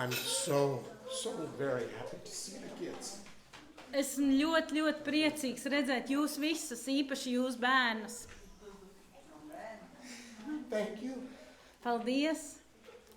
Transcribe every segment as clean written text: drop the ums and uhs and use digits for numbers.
I'm so very happy to see the kids. Esmu ļoti, ļoti priecīgs redzēt jūs visus, īpaši jūs bērnus. Thank you. Paldies!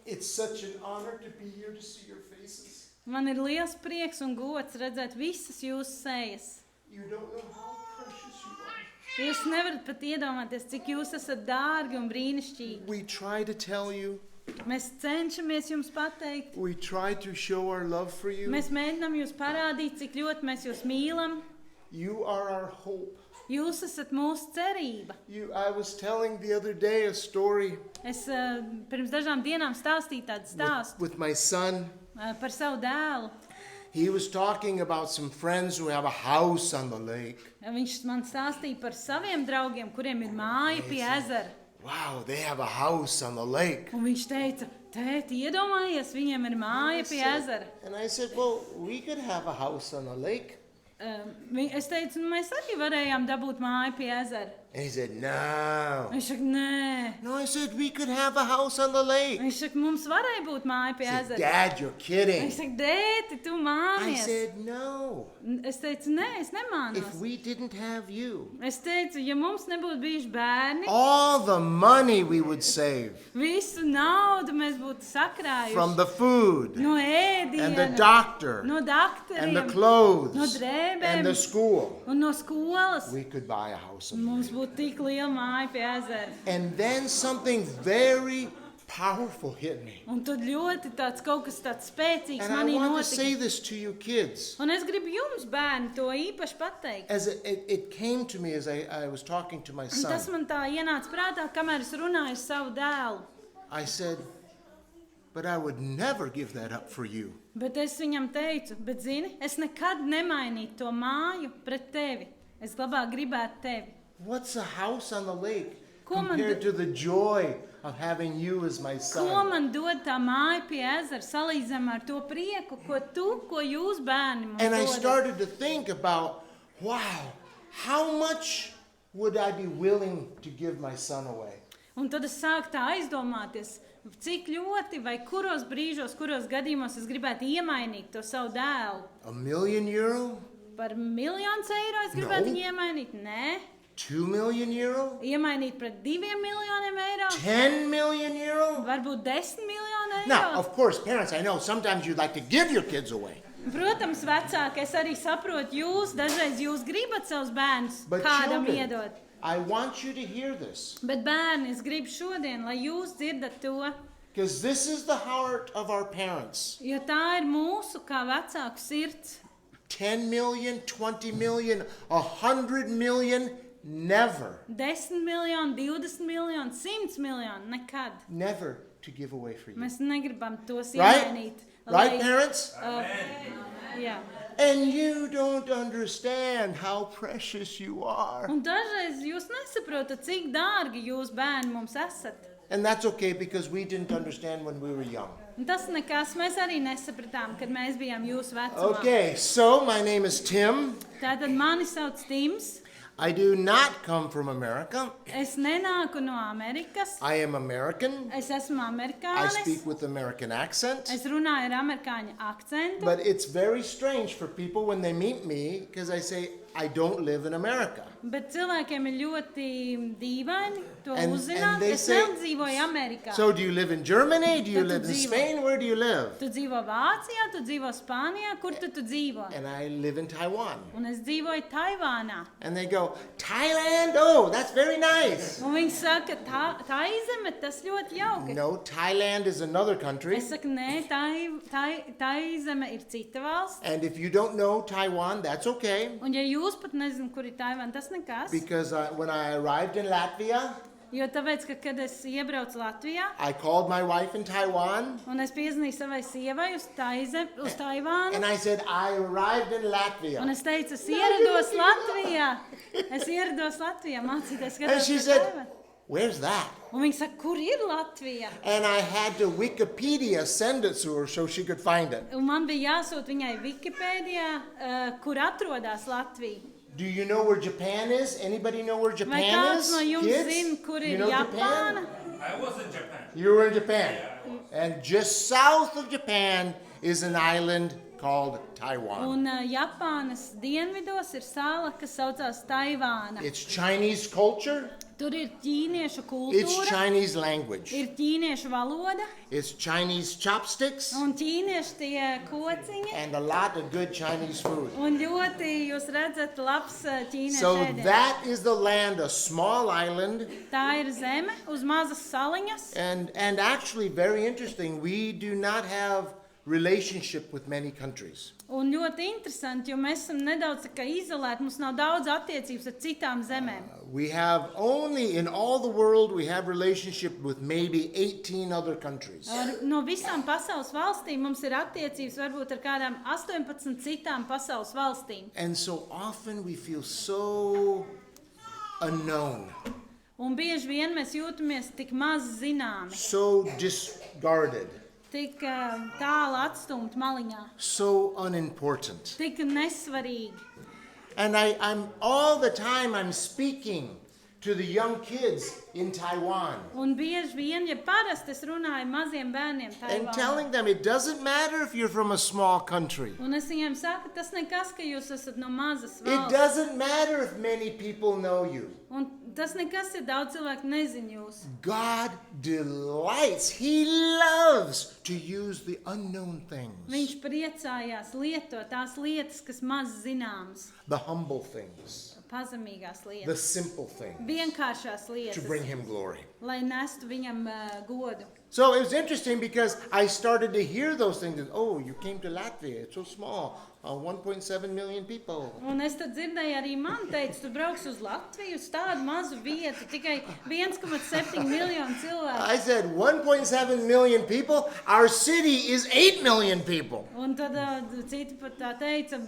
It's such an honor to be here to see your faces. Man ir liels prieks un gods redzēt visas jūsu sejas. You don't know how precious you are. Jūs nevarat pat iedomāties, cik jūs esat dārgi un brīnišķīgi. We try to tell you. Mēs cenšamies jums pateikt. We try to show our love for you. Mēs mēģinām jūs parādīt, cik ļoti mēs jūs mīlam. You are our hope. Jūs esat mūsu cerība. I was telling the other day a story. Es pirms dažām dienām stāstīju tādu stāstu with my son. Par savu dēlu. He was talking about some friends who have a house on the lake. Viņš man stāstīja par saviem draugiem, kuriem ir māja pie ezera. Wow, they have a house on the lake. Un viņš teica, tēti, iedomājies, viņiem ir māja pie ezera. And I said, well, we could have a house on the lake. Es teicu, mēs arī varējām dabūt māju pie ezera. And he said, no. Viņš saka, nē. No, I said, we could have a house on the lake. Viņš saka, mums varēja būt māja pie I said, ezera. Dad, you're kidding. Viņš saka, dēti, tu māmies. I said, no. Es teicu, nē, es nemānos. If we didn't have you, Es teicu, ja mums nebūtu bijuši bērni, all the money we would save visu naudu mēs būtu sakrājuši. from the food No ēdiena, and the doctor no daktariem, and the clothes no drēbēm and the school, un no skolas. we could buy a house on the Mums lake. būtu tik liela māja pie ezera. And then something very powerful hit me. Un tad ļoti kaut kas tāds spēcīgs And I manī want to say notika. this to you kids. Un es gribu jums, bērni, to īpaši pateikt. As it came to me as I was talking to my Un tas son. man tā ienāca prātā, kamēr es runāju ar savu dēlu. I said, but I would never give that up for you. Bet es viņam teicu, bet zini, es nekad nemainītu to māju pret tevi. Es labāk gribētu tevi. What's a house on the lake Ko man compared to the joy of having you as my Ko son? man dod tā māja pie ezera salīdzinām ar to prieku, ko jūs bērni mums And I dodat? started to think about, wow, how much would I be willing to give my son away? Un tad es sāku tā aizdomāties, cik ļoti vai kuros brīžos, kuros gadījumos es gribētu iemainīt to savu dēlu. €1 million? Par 1 miljonu eiro es gribētu No. viņu iemainīt? Nē. €2 million? Iemainīt pret 2 miljoniem eiro? €10 million? Varbūt 10 miljonu eiro? Now, of course, parents, I know sometimes you'd like to give your kids away. Protams, vecāki, es arī saprotu jūs, dažreiz jūs gribat savus bērnus But kādam children, iedot. I want you to hear this. Bet bērni, es gribu šodien, lai jūs dzirdat to, Because this is the heart of our parents. jo tā ir mūsu kā vecāku sirds. 10 million, 20 million, 100 million, never, 10 miljoni, 20 miljoni, 100 miljoni, nekad. never to give away for you. Mēs negribam tos Right? iemainīt. Right, parents? Jā. And you don't understand how precious you are. Un dažreiz jūs nesaprotat, cik dārgi jūs bērni mums esat. And that's okay because we didn't understand when we were young. Un tas nekas, mēs arī nesapratām, kad mēs bijām jūsu vecumā. Okay, so my name is Tim. Tātad mani sauc Tims. I do not come from America. Es nenāku no Amerikas. I am American. Es esmu I amerikānis. speak with American accent. Es runāju ar amerikāņu akcentu. But it's very strange for people when they meet me because I say, I don't live in America. Bet cilvēkiem ir ļoti dīvaini to And uzzināt. they Es say- nedzīvoju Amerikā. So do you live in Germany? Do you Tad tu live in dzīvo- Spain? Where do you live? Tu dzīvo Vācijā, tu dzīvo Spānijā, kur tu dzīvo? And I live in Taiwan. Un es dzīvoju Taivānā. And they go, Thailand? Oh, that's very nice. Un viņi saka, tā izeme, tas ļoti jauki. No, Thailand is another country. Es saku, nē, tā izeme ir cita valsts. And if you don't know Taiwan, that's okay. Un ja jūs pat nezināt, kur ir Taivāna, tas nekas. Because when I arrived in Latvia, Jo tāpēc, ka kad es iebraucu Latvijā, I called my wife in Taiwan. un es piezvanīju savai sievai uz Taivānu, And I said, I arrived in un Latvia. es teicu, es ierados Latvijā. Es ierados Latvijā mācīties, And she skatīties said, Taivānu. where's that? Un viņi saka, kur ir Latvija? And I had to Wikipedia send it to her so she could find it. Un man bija jāsūt viņai Wikipēdijā, kur atrodas Latvija. Do you know where Japan is? Anybody know where Vai Japan kāds is? no jums Kids? zina, kur You ir know Japāna? Japan? I was in Japan. You were in Japan. Yeah, I was. And just south of Japan is an island called Taiwan. Un Japānas dienvidos ir sala, kas saucās Taivāna. It's Chinese culture. Tur ir ķīniešu It's kultūra, Chinese language. ir ķīniešu valoda It's Chinese chopsticks un ķīniešu tie kociņi. and a lot of good Chinese food. Un ļoti jūs redzat labs ķīniešu So ēdiens. that is the land, a small island, Tā ir zeme uz mazas saliņas. and actually very interesting, we do not have relationship with many countries. Un ļoti interesanti, jo mēs esam nedaudz tā kā izolēti, mums nav daudz attiecības ar citām zemēm. We have only, in all the world, we have relationship with maybe 18 other countries. No visām pasaules valstīm mums ir attiecības varbūt ar kādām 18 citām pasaules valstīm. And so often we feel so unknown, Un bieži vien mēs jūtamies tik maz zināmi, so discarded, tik tālu atstumti maliņā, so unimportant. tik nesvarīgi. And I'm all the time I'm speaking to the young kids in Taiwan Un bieži vien, ja parasti es runāju maziem bērniem and Taivānā, telling them it doesn't matter if you're from a small country. un es viņiem saku, tas nekas, ka jūs esat no mazas It valsts. doesn't matter if many people know you. Un tas nekas, ja daudz cilvēku nezin jūs. God delights, He loves to use the unknown things, Viņš priecājās lietot tās lietas, kas maz zināmas, the humble things, pazemīgās the lietas, simple things, vienkāršās to lietas, bring Him glory. lai nestu viņam godu. So it was interesting because I started to hear those things. Oh, you came to Latvia, it's so small, 1.7 million people. Un es tad dzirdēju arī man teicu, tu brauks uz Latviju, uz tādu mazu vietu, tikai 1,7 miljonu cilvēku. I said, 1.7 million people? Our city is 8 million people. Un tad citi pat tā teica,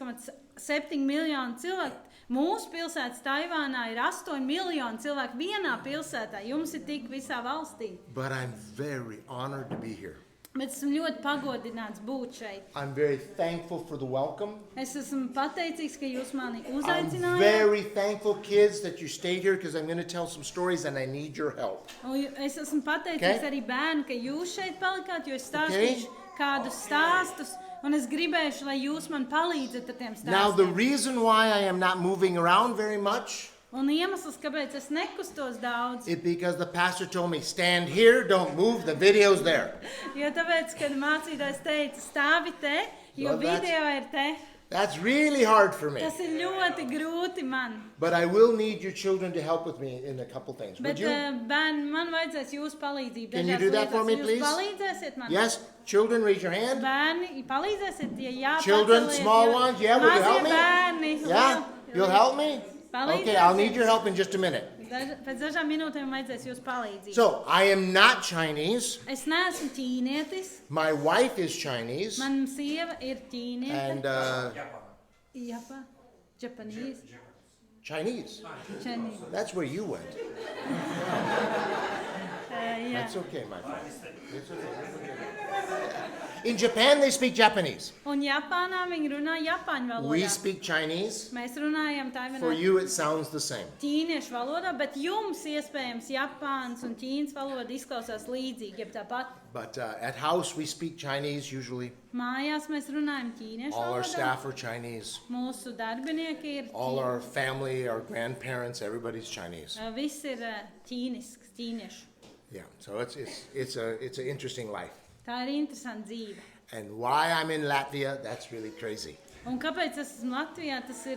1,7 miljonu cilvēku. Mūsu pilsētas Taivānā ir 8 miljoni cilvēku vienā pilsētā. Jums ir tik visā valstī. But I'm very honored to be here. Bet esmu ļoti pagodināts būt šeit. I'm very thankful for the welcome. Es esmu pateicīgs, ka jūs mani I'm uzaicinājāt. very thankful, kids, that you stayed here because I'm going to tell some stories and I need your help. Un es esmu pateicīgs Okay. arī bērni, ka jūs šeit palikāt, jo es Okay. stāstīšu kādus stāstus. Un es gribēšu, lai jūs man palīdzat ar tiem Now, the stāstiem. reason why I am not moving around very much Un iemesls, kāpēc es nekustos daudz, is because the pastor told me, stand here, don't move, the video's there. jo tāpēc, kad mācītājs teica, stāvi te, jo Well, that's- video ir te. That's really hard for me. Tas ir ļoti grūti man. But I will need your children to help with me in a couple things. Would Bet you? bērni, man vajadzēs jūsu palīdzību. Can you dažās do that for lietās. me, Jūs please? palīdzēsiet man? Yes? Children, raise your hand. Bērni, palīdzēsiet, ja jā. Children, paceliet, small jo ones, yeah, will you help me? Mazie bērni. Yeah? You'll help me? Palīdzēsiet. Okay, I'll need your help in just a minute. Pēc dažām minūtēm vajadzēs jūsu palīdzību. So, I am not Chinese. Es neesmu ķīnietis. My wife is Chinese. Man sieva ir ķīniete. And Japan. Japa, Japanese, Chinese. Chinese. That's where you went. Jā. That's okay, my friend. It's okay. In Japan, they speak Japanese. Un Japānā viņi runā japāņu We valodā. speak Chinese. Mēs runājam For Taivānā you, it sounds the same. ķīniešu valodā, bet jums iespējams Japāns un Ķīnas valoda izklausās līdzīgi, jeb tāpat. But at house, we speak Chinese usually. Mājās mēs runājam ķīniešu All our valodā. staff are Chinese. Mūsu darbinieki ir All our family, our grandparents, everybody's Chinese. viss ir ķīnisks, ķīniešu. Yeah, so it's an interesting life. Tā ir interesanta dzīve. And why I'm in Latvia, that's really crazy. Un kāpēc es esmu Latvijā, tas ir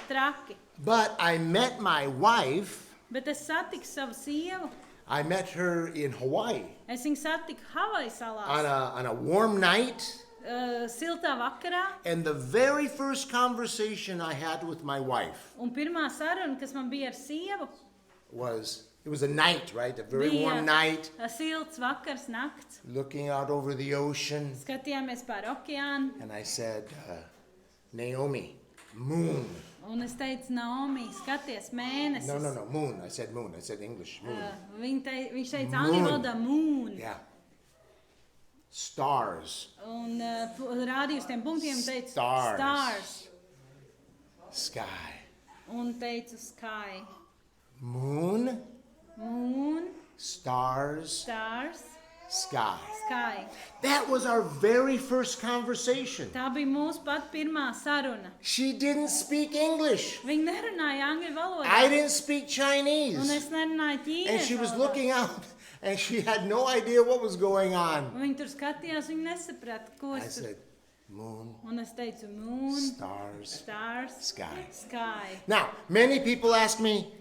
traki. But I met my wife, Bet es satiku savu sievu. I met her in Hawaii Es viņu satiku Havaju salās. on a warm night. Siltā vakarā. And the very first conversation I had with my wife Un pirmā saruna, kas man bija ar sievu, it was a night, right? A very warm night, silts vakars, nakts. looking out over the ocean. Skatījāmies pār okeānu. And I said, Naomi, moon. Un es teicu, Naomi, skaties, mēnesis. No, moon. I said moon. I said English, moon. Viņš teica angļu valodā moon. Yeah. Stars. Un rādīja uz tiem punktiem un teica Stars. stars. Sky. un teicu sky. Moon, Moon, stars, stars, sky. sky. That was our very first conversation. Tā bija mūsu pat pirmā saruna. She didn't speak English. Viņa nerunāja angļu valodā. I didn't speak Un Chinese. es nerunāju ķīniešu And she was valodā. looking out and she had no idea what was going on. Un viņa tur skatījās, viņa nesaprata, ko I es tur. said, moon, Un es teicu, moon, stars, stars, sky. sky. Now, many people ask me,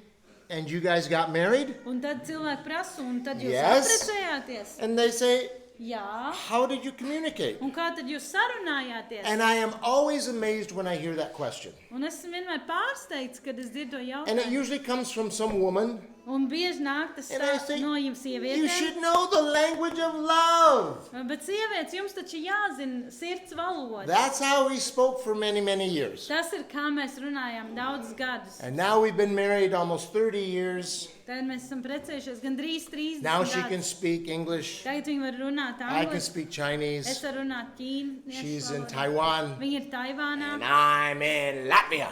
and you guys got married? Un tad cilvēki prasa, un tad jūs Yes. apprecējāties? And they say, Jā. how did you communicate? Un kā tad jūs sarunājāties? And I am always amazed when I hear that question. Un es esmu vienmēr pārsteigts, kad es dzirdu to And it jautājumu. usually comes from some woman. Un bieži nāk tas And I stāsts say, no jums you sievietēm. should know the language of love. Bet sievietes, jums taču jāzina sirds valoda. That's how we spoke for many, many years. Tas ir, kā mēs runājām daudzus gadus. And now we've been married almost 30 years. Tad mēs esam precējušies gandrīz 30 Now she can gadus. speak English. Tagad viņi var runāt I can angliski. speak Es Chinese. varu runāt ķīniešu She's in valodā. Taiwan. Viņa ir Taivānā. And I'm in Latvia.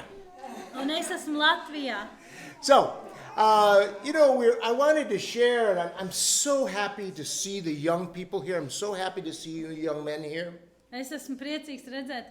Un es esmu Latvijā. So, I wanted to share, and I'm so happy to see the young people here. I'm so happy to see you young men here. Es esmu priecīgs redzēt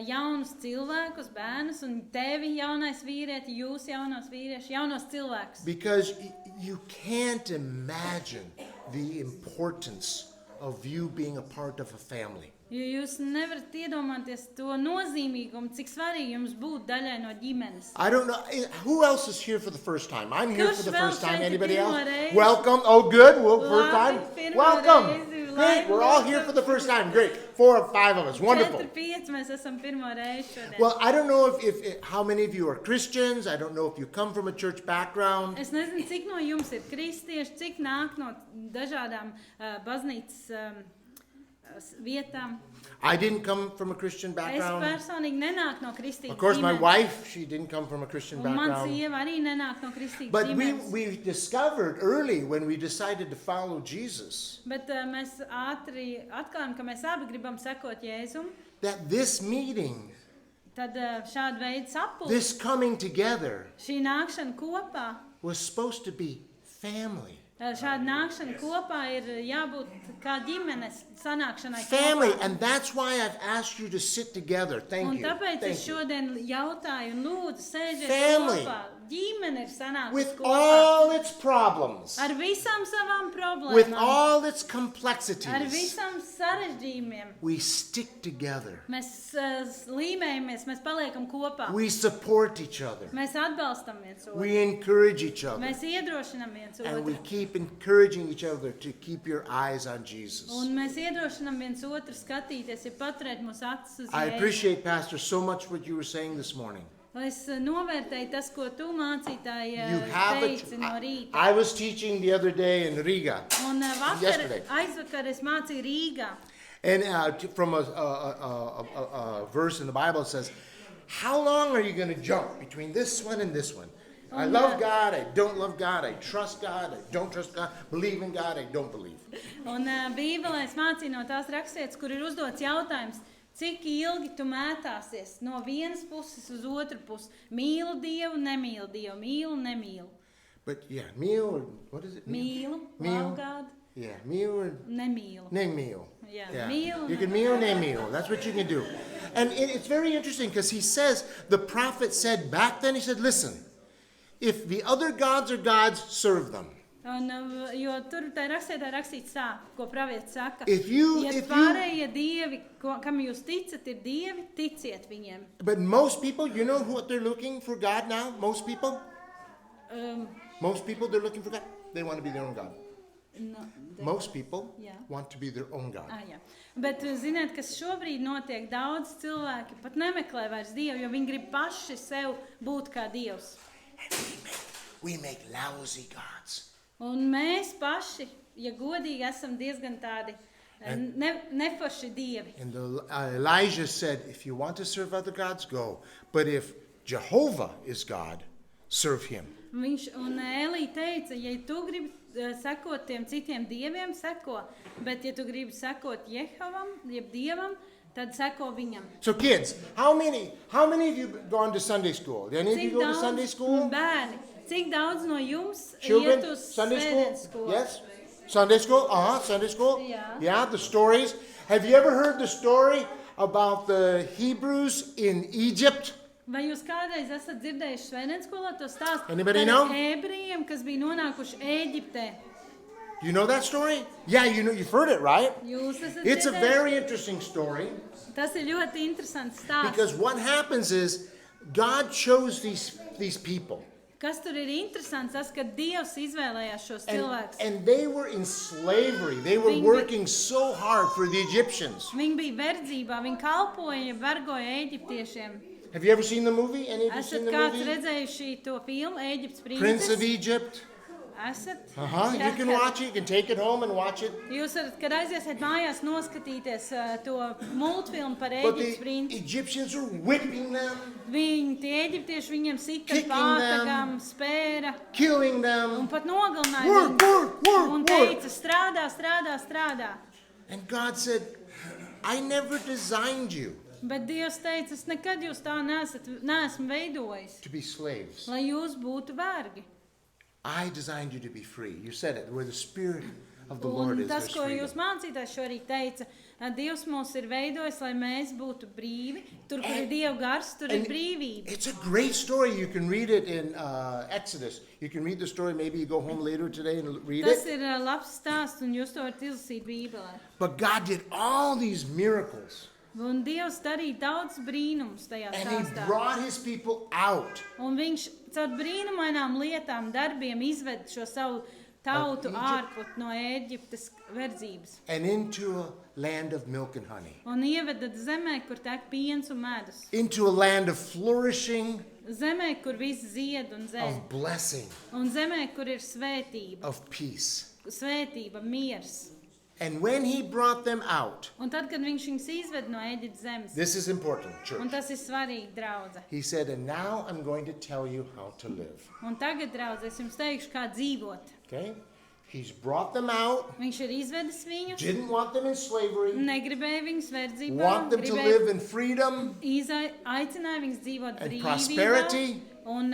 jaunus cilvēkus, bērnus, un tevi jaunais vīrieti, jūs jaunos vīrieši, jaunos cilvēkus. Because you can't imagine the importance of you being a part of a family. Jo jūs nevarat iedomāties to nozīmīgumu, cik svarīgi jums būt daļai no ģimenes. I don't know, who else is here for the first time? I'm here for the Kurš vēl first time. šeit ir Anybody pirmo else? reizi? Welcome. Oh, good. Well, first Labi, time. pirmo Welcome. reizi, Great. We're all here for the first time. Great. 4 or 5 of us. Wonderful. 4-5 mēs esam pirmo reizi šodien. Well, I don't know if how many of you are Christians. I don't know if you come from a church background. Es nezinu, cik no jums ir kristieši, cik nāk no dažādām baznīcas vietām. I didn't come from a Christian Es background. personīgi nenāku no kristīgas Of course, my ģimenes. wife, she didn't come from a Christian Un man background. sieva arī nenāk no kristīgas But ģimenes. we discovered early when we decided to follow Jesus Bet mēs ātri atklājām, ka mēs abi gribam sekot Jēzum. that this meeting, Tad šāda veida sapulce, this coming together, šī nākšana kopā, was supposed to be family. šāda nākšana kopā ir jābūt kā ģimenes sanākšanai Family, kopā. and that's why I've asked you to sit together. Thank Un you. tāpēc es Thank you. šodien jautāju un lūdzu sēžēt Family. kopā. Ģimene ir sanākusi With kopā. all its problems, Ar visām savām with problēmām, all its ar complexities, visām sarežģījumiem. we stick together. Mēs līmējamies, mēs paliekam kopā. We support each other. Mēs atbalstam viens otru. We encourage each other. Mēs iedrošinam viens And we otru. keep encouraging each other to keep your eyes on Jesus. Un mēs iedrošinam viens otru skatīties, ja paturēt mūsu acis uz I Jēzu. appreciate, Pastor, so much what you were saying this morning. Es novērtēju tas, ko tu mācītāji You have teici no rīta. I was teaching the other day in Riga, Un yesterday. aizvakar es mācīju Rīgā. and from a verse in the Bible it says, how long are you going to jump between this one and this one? I love God, I don't love God, I trust God, I don't trust God, believe in God, I don't believe. Un Bībelē es mācīju no tās rakstītas, kur ir uzdots jautājums, cik ilgi tu mētāsies no vienas puses uz otru pusi. Mīlu Dievu, nemīlu Dievu, mīlu, nemīlu. But yeah, meal or what is it? Mīlu, Mīlu. love God, Yeah, meal or nemīlu. meal. Yeah, meal. You can meal, meal. That's what you can do. And it's very interesting because he says, the prophet said back then, he said, listen, if the other gods are gods, serve them. Un, jo tur tā rakstībā rakstīts tā, ko pravietis saka. If you- ja if you- pārējie dievi, kam jūs ticat, ir dievi, ticiet viņiem. But most people, you know what they're looking for God now? Most people, they're looking for God. They want to be their own God. No, Most people Yeah. want to be their own God. Jā. Bet ziniet, kas šobrīd notiek, daudz cilvēki pat nemeklē vairs Dievu, jo viņi grib paši sev būt kā Dievs. We make lousy gods. Un mēs paši, ja godīgi, esam diezgan tādi neforši Dievi. And Elijah said, if you want to serve other gods, go. But if Jehovah is God, serve him. Un Elī teica, ja tu gribi sekot tiem citiem dieviem, seko, bet ja tu gribi sekot Jehovam, jeb Dievam, tad seko viņam. So kids, how many of you gone to Sunday school? Did any of you go to Sunday school? Bērni, cik daudz no jums Children, iet uz Sunday svētdienas school? skolu? Yes? Sunday school? Sunday school? Yeah. Yeah, the stories. Have you ever heard the story about the Hebrews in Egypt? Vai jūs kādreiz esat dzirdējuši svētdienas skolā to stāstu Anybody par know? ebrejiem, kas bija nonākuši Ēģiptē? You know that story? Yeah, you've heard it, right? Jūs esat It's a dzirdējuši? very interesting story Tas ir ļoti interesants stāsts. because what happens is God chose these people. Kas tur ir interesants, tas, ka Dievs izvēlējās šos cilvēkus. And they were in slavery. They were working so hard for the Egyptians. Viņi bija verdzībā, viņi kalpoja, vergoja Ēģiptiešiem. Have you ever seen the movie? Any of you seen Esat the kāds movie? redzējuši to filmu Ēģiptes Prince of princis? Egypt. Esat? You can watch it. You can take it home and watch it. Jūs varat, kad aiziesiet mājās, noskatīties to multfilmu par But Ēģiptes the princis. Egyptians were whipping them, Viņi, tie eģiptieši, viņiem sita Kicking pātagām, spēra killing un them. pat nogalināja Work, viņus. work, Un work, teica, work. strādā, strādā, strādā. And God said, I never designed you Bet Dievs teica, es nekad jūs tā neesmu veidojis, to be slaves. lai jūs būtu vergi. I designed you to be free. You said it. Where the Spirit of the Lord Un is, tas, there's ko jūs freedom. mācītājs šorīt teica, Dievs mūs ir veidojis, lai mēs būtu brīvi. Tur, kur ir Dieva gars, tur ir And brīvība. it's a great story. You can read it in Exodus. You can read the story. Maybe you go home later today and read Tas it. ir labs stāsts, un jūs to varat izlasīt Bībelē. But God did all these miracles. Un Dievs darīja daudz brīnums tajā And He stāstā. brought His people out. Un viņš caur brīnumainām lietām, darbiem izved šo savu tautu ārput no Ēģiptes verdzības. And into a land of milk and honey. Un ieveda zemē, kur tek piens un medus. Into a land of flourishing, Zemē, kur viss zied un zeļ. of blessing, Un zemē, kur ir svētība. of peace. Svētība, miers. And when He brought them out, Un tad, kad viņš viņus izved no Ēģiptes zemes, this is important, church. un tas ir svarīgi, draudze. He said, and now I'm going to tell you how to live. Un tagad, draudze, es jums teikšu, kā dzīvot. Okay? He's brought them out, Viņš ir izvedis viņus, didn't want them in slavery, negribēja viņus verdzībā, want them to live in freedom aicināja viņus dzīvot and brīvībā prosperity. un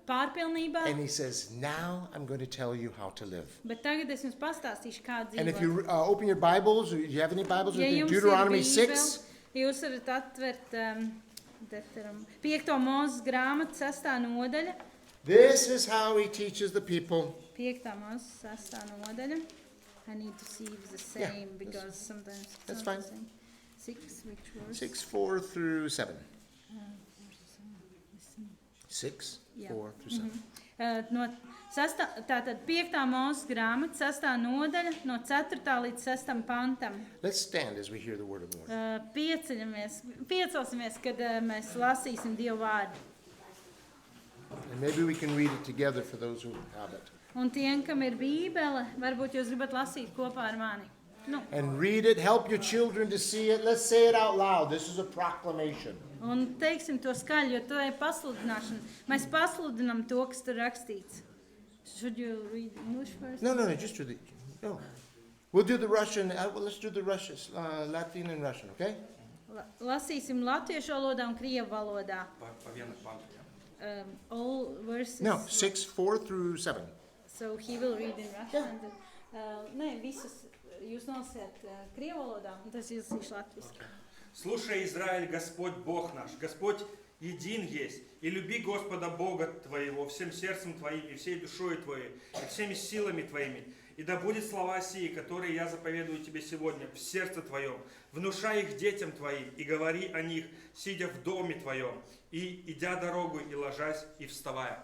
pārpilnībā. And He says, now I'm going to tell you how to live. Bet tagad es jums pastāstīšu, kā And if dzīvot. you open your Bibles, or you have any Bibles, Ja in jums Deuteronomy ir 6, Jūs varat atvert 5. Mūzes grāmatu 6. nodaļa. this is how He teaches the people. 5. Mūzes 6. nodaļa. I need to see if it's the Yeah, same because sometimes it's that's not fine. the same. 6, which verse? 6, 4 through 7. 6, Yeah. 4 through 7. No tātad 5. Mūzes grāmata 6. nodaļa no 4. līdz 6. pantam. Let's stand as we hear the word of the Lord. Piecelsimies, kad mēs lasīsim Dievu vārdu. And maybe we can read it together for those who have it. Un tiem, kam ir Bībele, varbūt jūs gribat lasīt kopā ar mani. Nu, And read it, help your children to see it. Let's say it out loud. This is a proclamation. un teiksim to skaļi, jo tā ir pasludināšana. Mēs pasludinām to, kas tur rakstīts. Should you read English first? No, just do the. No. We'll do the Russian. Let's do the Russian, Latin and Russian, okay? Lasīsim latviešu valodā un krievu valodā. All verses. No, 6, 4 through 7. So he will read in Russian. Nē, visus jūs nosiet krievu valodā, un tas izlasīšu latviski. Слушай, Израиль, Господь Бог наш, Господь един есть, и люби Господа Бога твоего всем сердцем твоим, и всей душой твоей, и всеми силами твоими. И да будет слова сии, которые я заповедую тебе сегодня в сердце твоем, внушай их детям твоим, и говори о них, сидя в доме твоем, и идя дорогу, и ложась, и вставая.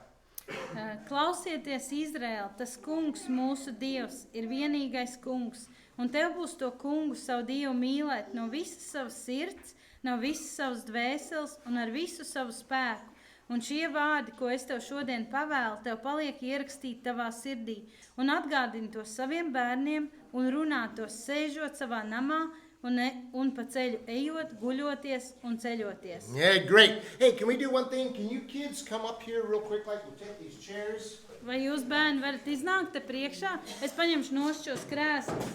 Klausieties, Izraēl, tas kungs, mūsu Dievs, ir vienīgais kungs, un tev būs to kungu savu Dievu mīlēt no visas savas sirds, no visas savas dvēseles un ar visu savu spēku. Un šie vārdi, ko es tev šodien pavēlu, tev paliek ierakstīti tavā sirdī, un atgādini tos saviem bērniem, un runā tos sēžot savā namā, un pa ceļu ejot, guļoties un ceļoties. Yeah, great. Hey, can we do one thing? Can you kids come up here real quick, like we'll take these chairs? Vai jūs, bērni, varat iznākt te priekšā? Es paņemšu nost šos krēslus.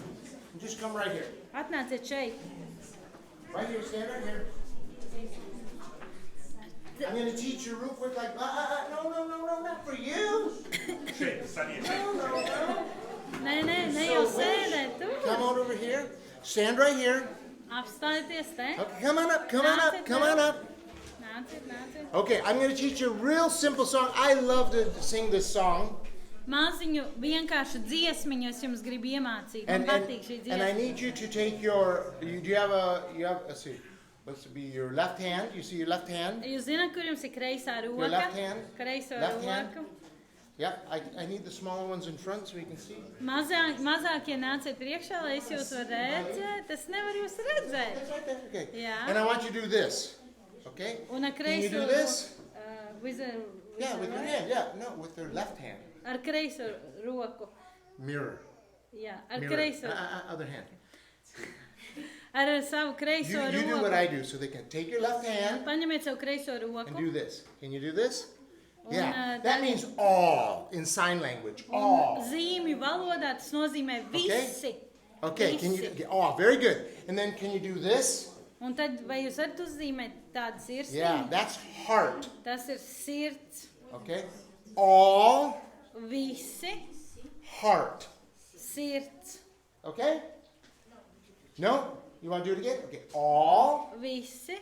And just come right here. Atnāciet šeit. Right here, stand right here. I'm going to teach you real quick, like, no, not for you. Шея, совет. No. Nē, jau sēdēt tur. Come on over here. Stand right here. Apstājieties te. Okay, come on up. Nāciet. Okay, I'm going to teach you a real simple song. I love to sing this song. Maziņu vienkāršu dziesmiņu es jums gribu iemācīt. Man patīk šī And I dziesma. need you to take your, do you have, let's see, what's to be your left hand? You see your left hand? Jūs zināt, kur jums ir kreisā roka? Your left hand? Kreiso Left hand? roku. Yeah, I need the smaller ones in front so we can see. Mazākie nāciet priekšā, lai es jūs varu redzēt. Es nevaru jūs redzēt. That's right there, okay. Yeah. And I want you to do this, okay? Un ar Can you kreiso do this? Yeah, With your hand, no, with your left hand. Ar kreiso roku. Mirror. Jā, ar Mirror. kreiso. Other hand. Ar savu kreiso You do what roku. I do, so they can take your left hand Paņemiet savu kreiso and roku. do this. Can you do this? Un, Yeah, tad- that means all in sign language. Un All. zīmju valodā tas nozīmē visi. Okay, can you? Visi. Oh, very good. And then can you do this? Un tad vai jūs varat uzzīmēt tādu sirsniņu? Yeah, that's heart. Tas ir sirds. Okay, all Visi. heart. Sirds. Okay? No? You want to do it again? Okay, all Visi.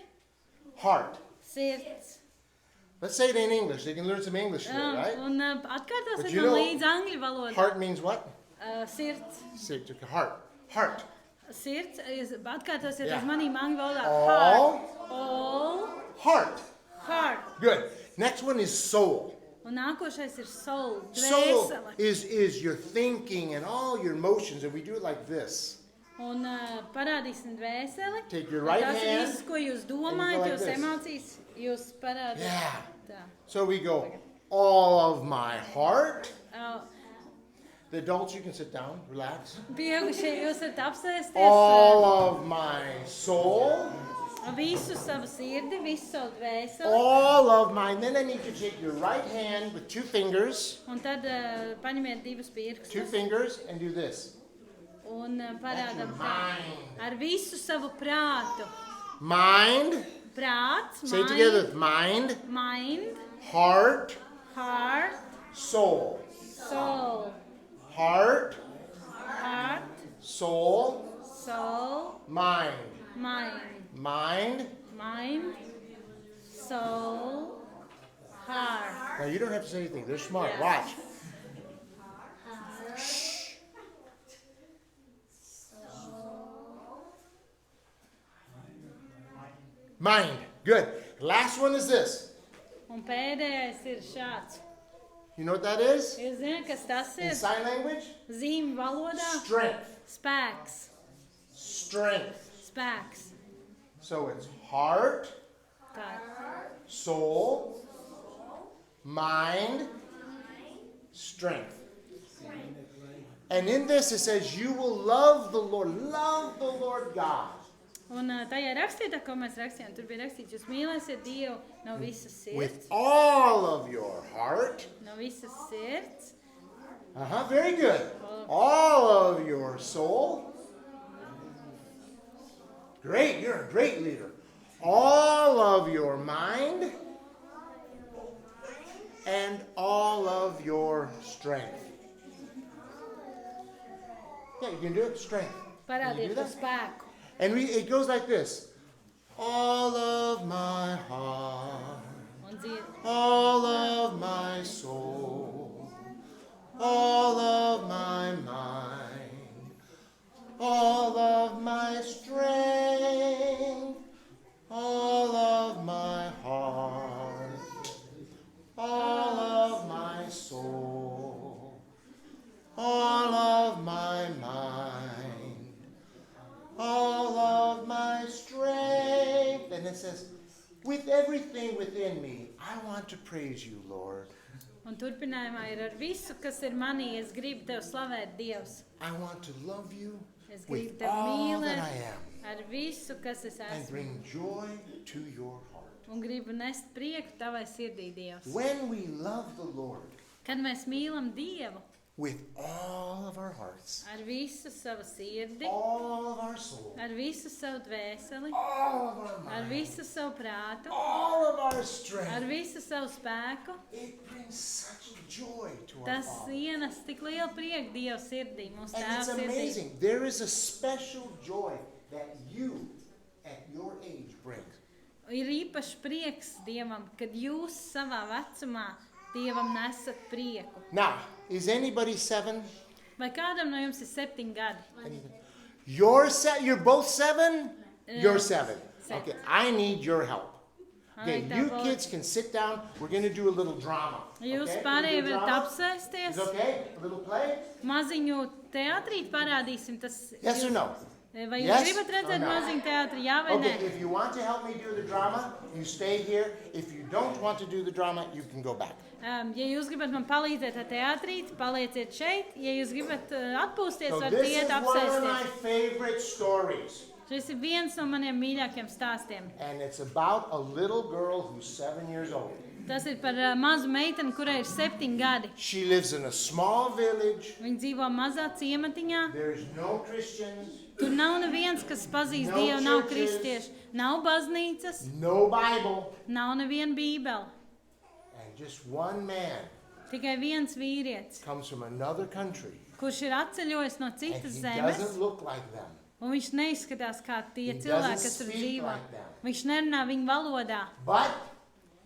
heart. Sirds. Let's say it in English. They can learn some English today, right? Un But atkārtosiet you man know, līdz angļu valodā. Heart means what? Sirds. Say, heart. Heart. Sirds. Atkārtosiet Yeah. uz manīm angļu valodā. All. Heart. All. Heart. Heart. Good. Next one is soul. Un nākošais ir soul. Soul Dvēsele. is your thinking and all your emotions, and we do it like this. Un parādīsim dvēseli. Take your right Tas ir hand viss, ko jūs and you domājat, go like jūs this. emocijas, jūs parādāt. Yeah. Tā. So we go, all of my heart. Uh, The adults, you can sit down, relax. Pieaugušie jūs varat apsēsties. All of my soul. Visu savu sirdi, visu savu dvēseli. All of mine. Then I need you to take your right hand with two fingers, Un tad paņemiet divus two pirkstus fingers, and do this. un parādam tā. Mind. Ar visu savu prātu. Mind. Prāts, Say it together. Mind, mind, heart, heart, soul. soul. Heart, Heart, soul, soul, mind. mind. Mind. Mind, soul, heart. Now you don't have to say anything. They're smart. Yeah. Watch. Mind. Good. Last one is this. Un pēdējais ir šāds. You know what that is? Jūs zināt, kas tas In ir? sign language? Zīmju valodā. Strength. Spēks. Strength. Spēks. So it's heart, Tā. soul, mind, strength. And in this it says, you will love the Lord God. Un tajā rakstītā, ko mēs rakstījām, tur bija rakstīts, jūs mīlēsiet Dievu no visas sirds. With all of your heart. No visas sirds. Very good. All of your soul. Great, you're a great leader. All of your mind. And all of your strength. Yeah, you can do it. Strength. Can you Parādiet do to that? spēku. And it goes like this. All of my heart. Un dzied. All of my soul, all of my mind, all of my strength, all of my heart, all of my soul, all of my mind, all of my strength. And it says, with everything within me, I want to praise you, Lord. Un turpinājumā ir ar visu, kas ir manī. Es gribu tev slavēt, Dievs. I want to love you Es gribu with tev all that mīlēt I am ar visu, kas es and esmu. bring joy to your heart. Un gribu nest prieku tavai sirdī, Dievs. When we love the Lord Kad mēs mīlam Dievu with all of of our hearts, ar visu savu sirdi, all of our soul, ar visu savu dvēseli, all of our ar mind, visu savu prātu, all of our ar strength. visu savu spēku. It brings such joy to our Tas Father. ienes tik lielu prieku Dieva sirdī, mūsu And tēva it's sirdī. amazing. There is a special joy that you, at your age, bring. Ir īpašs prieks Dievam, kad jūs savā vecumā Dievam nesat prieku. Now, is anybody 7? Vai kādam no jums ir 7 gadi? You're both 7? You're 7. 7. Okay, I need your help. Okay, Ai, tā you būs. kids can sit down. We're going to do a little drama. Jūs okay? pārējie We're gonna do varat drama. apsēsties. Is okay? A little play? Maziņu teātrīt parādīsim. Tas Yes or no? Vai jūs Yes gribat redzēt or no? maziņu teātri? Jā vai Okay, nē? if you want to help me do the drama, you stay here. If you don't want to do the drama, you can go back. Ja jūs gribat man palīdzēt ar teātrīt, palieciet šeit. Ja jūs gribat atpūsties, So varat this iet is one of my apsēsties. favorite stories. Šis ir viens no maniem mīļākiem stāstiem. And it's about a little girl who's 7 years old. Tas ir par mazu meiteni, kurai ir 7 gadi. She lives in a small village. Viņa dzīvo mazā ciematiņā. There's no Christians, Tur nav neviens, kas pazīst No Dievu, nav churches. kristieši, nav baznīcas, no Bible, nav neviena bībele. and just one man Tikai viens vīrietis, comes from another country. kurš ir atceļojis no And citas he zemes, doesn't look like them. un viņš neizskatās kā tie He cilvēki, doesn't kas tur speak dzīvo. like them. Viņš nerunā viņu valodā, But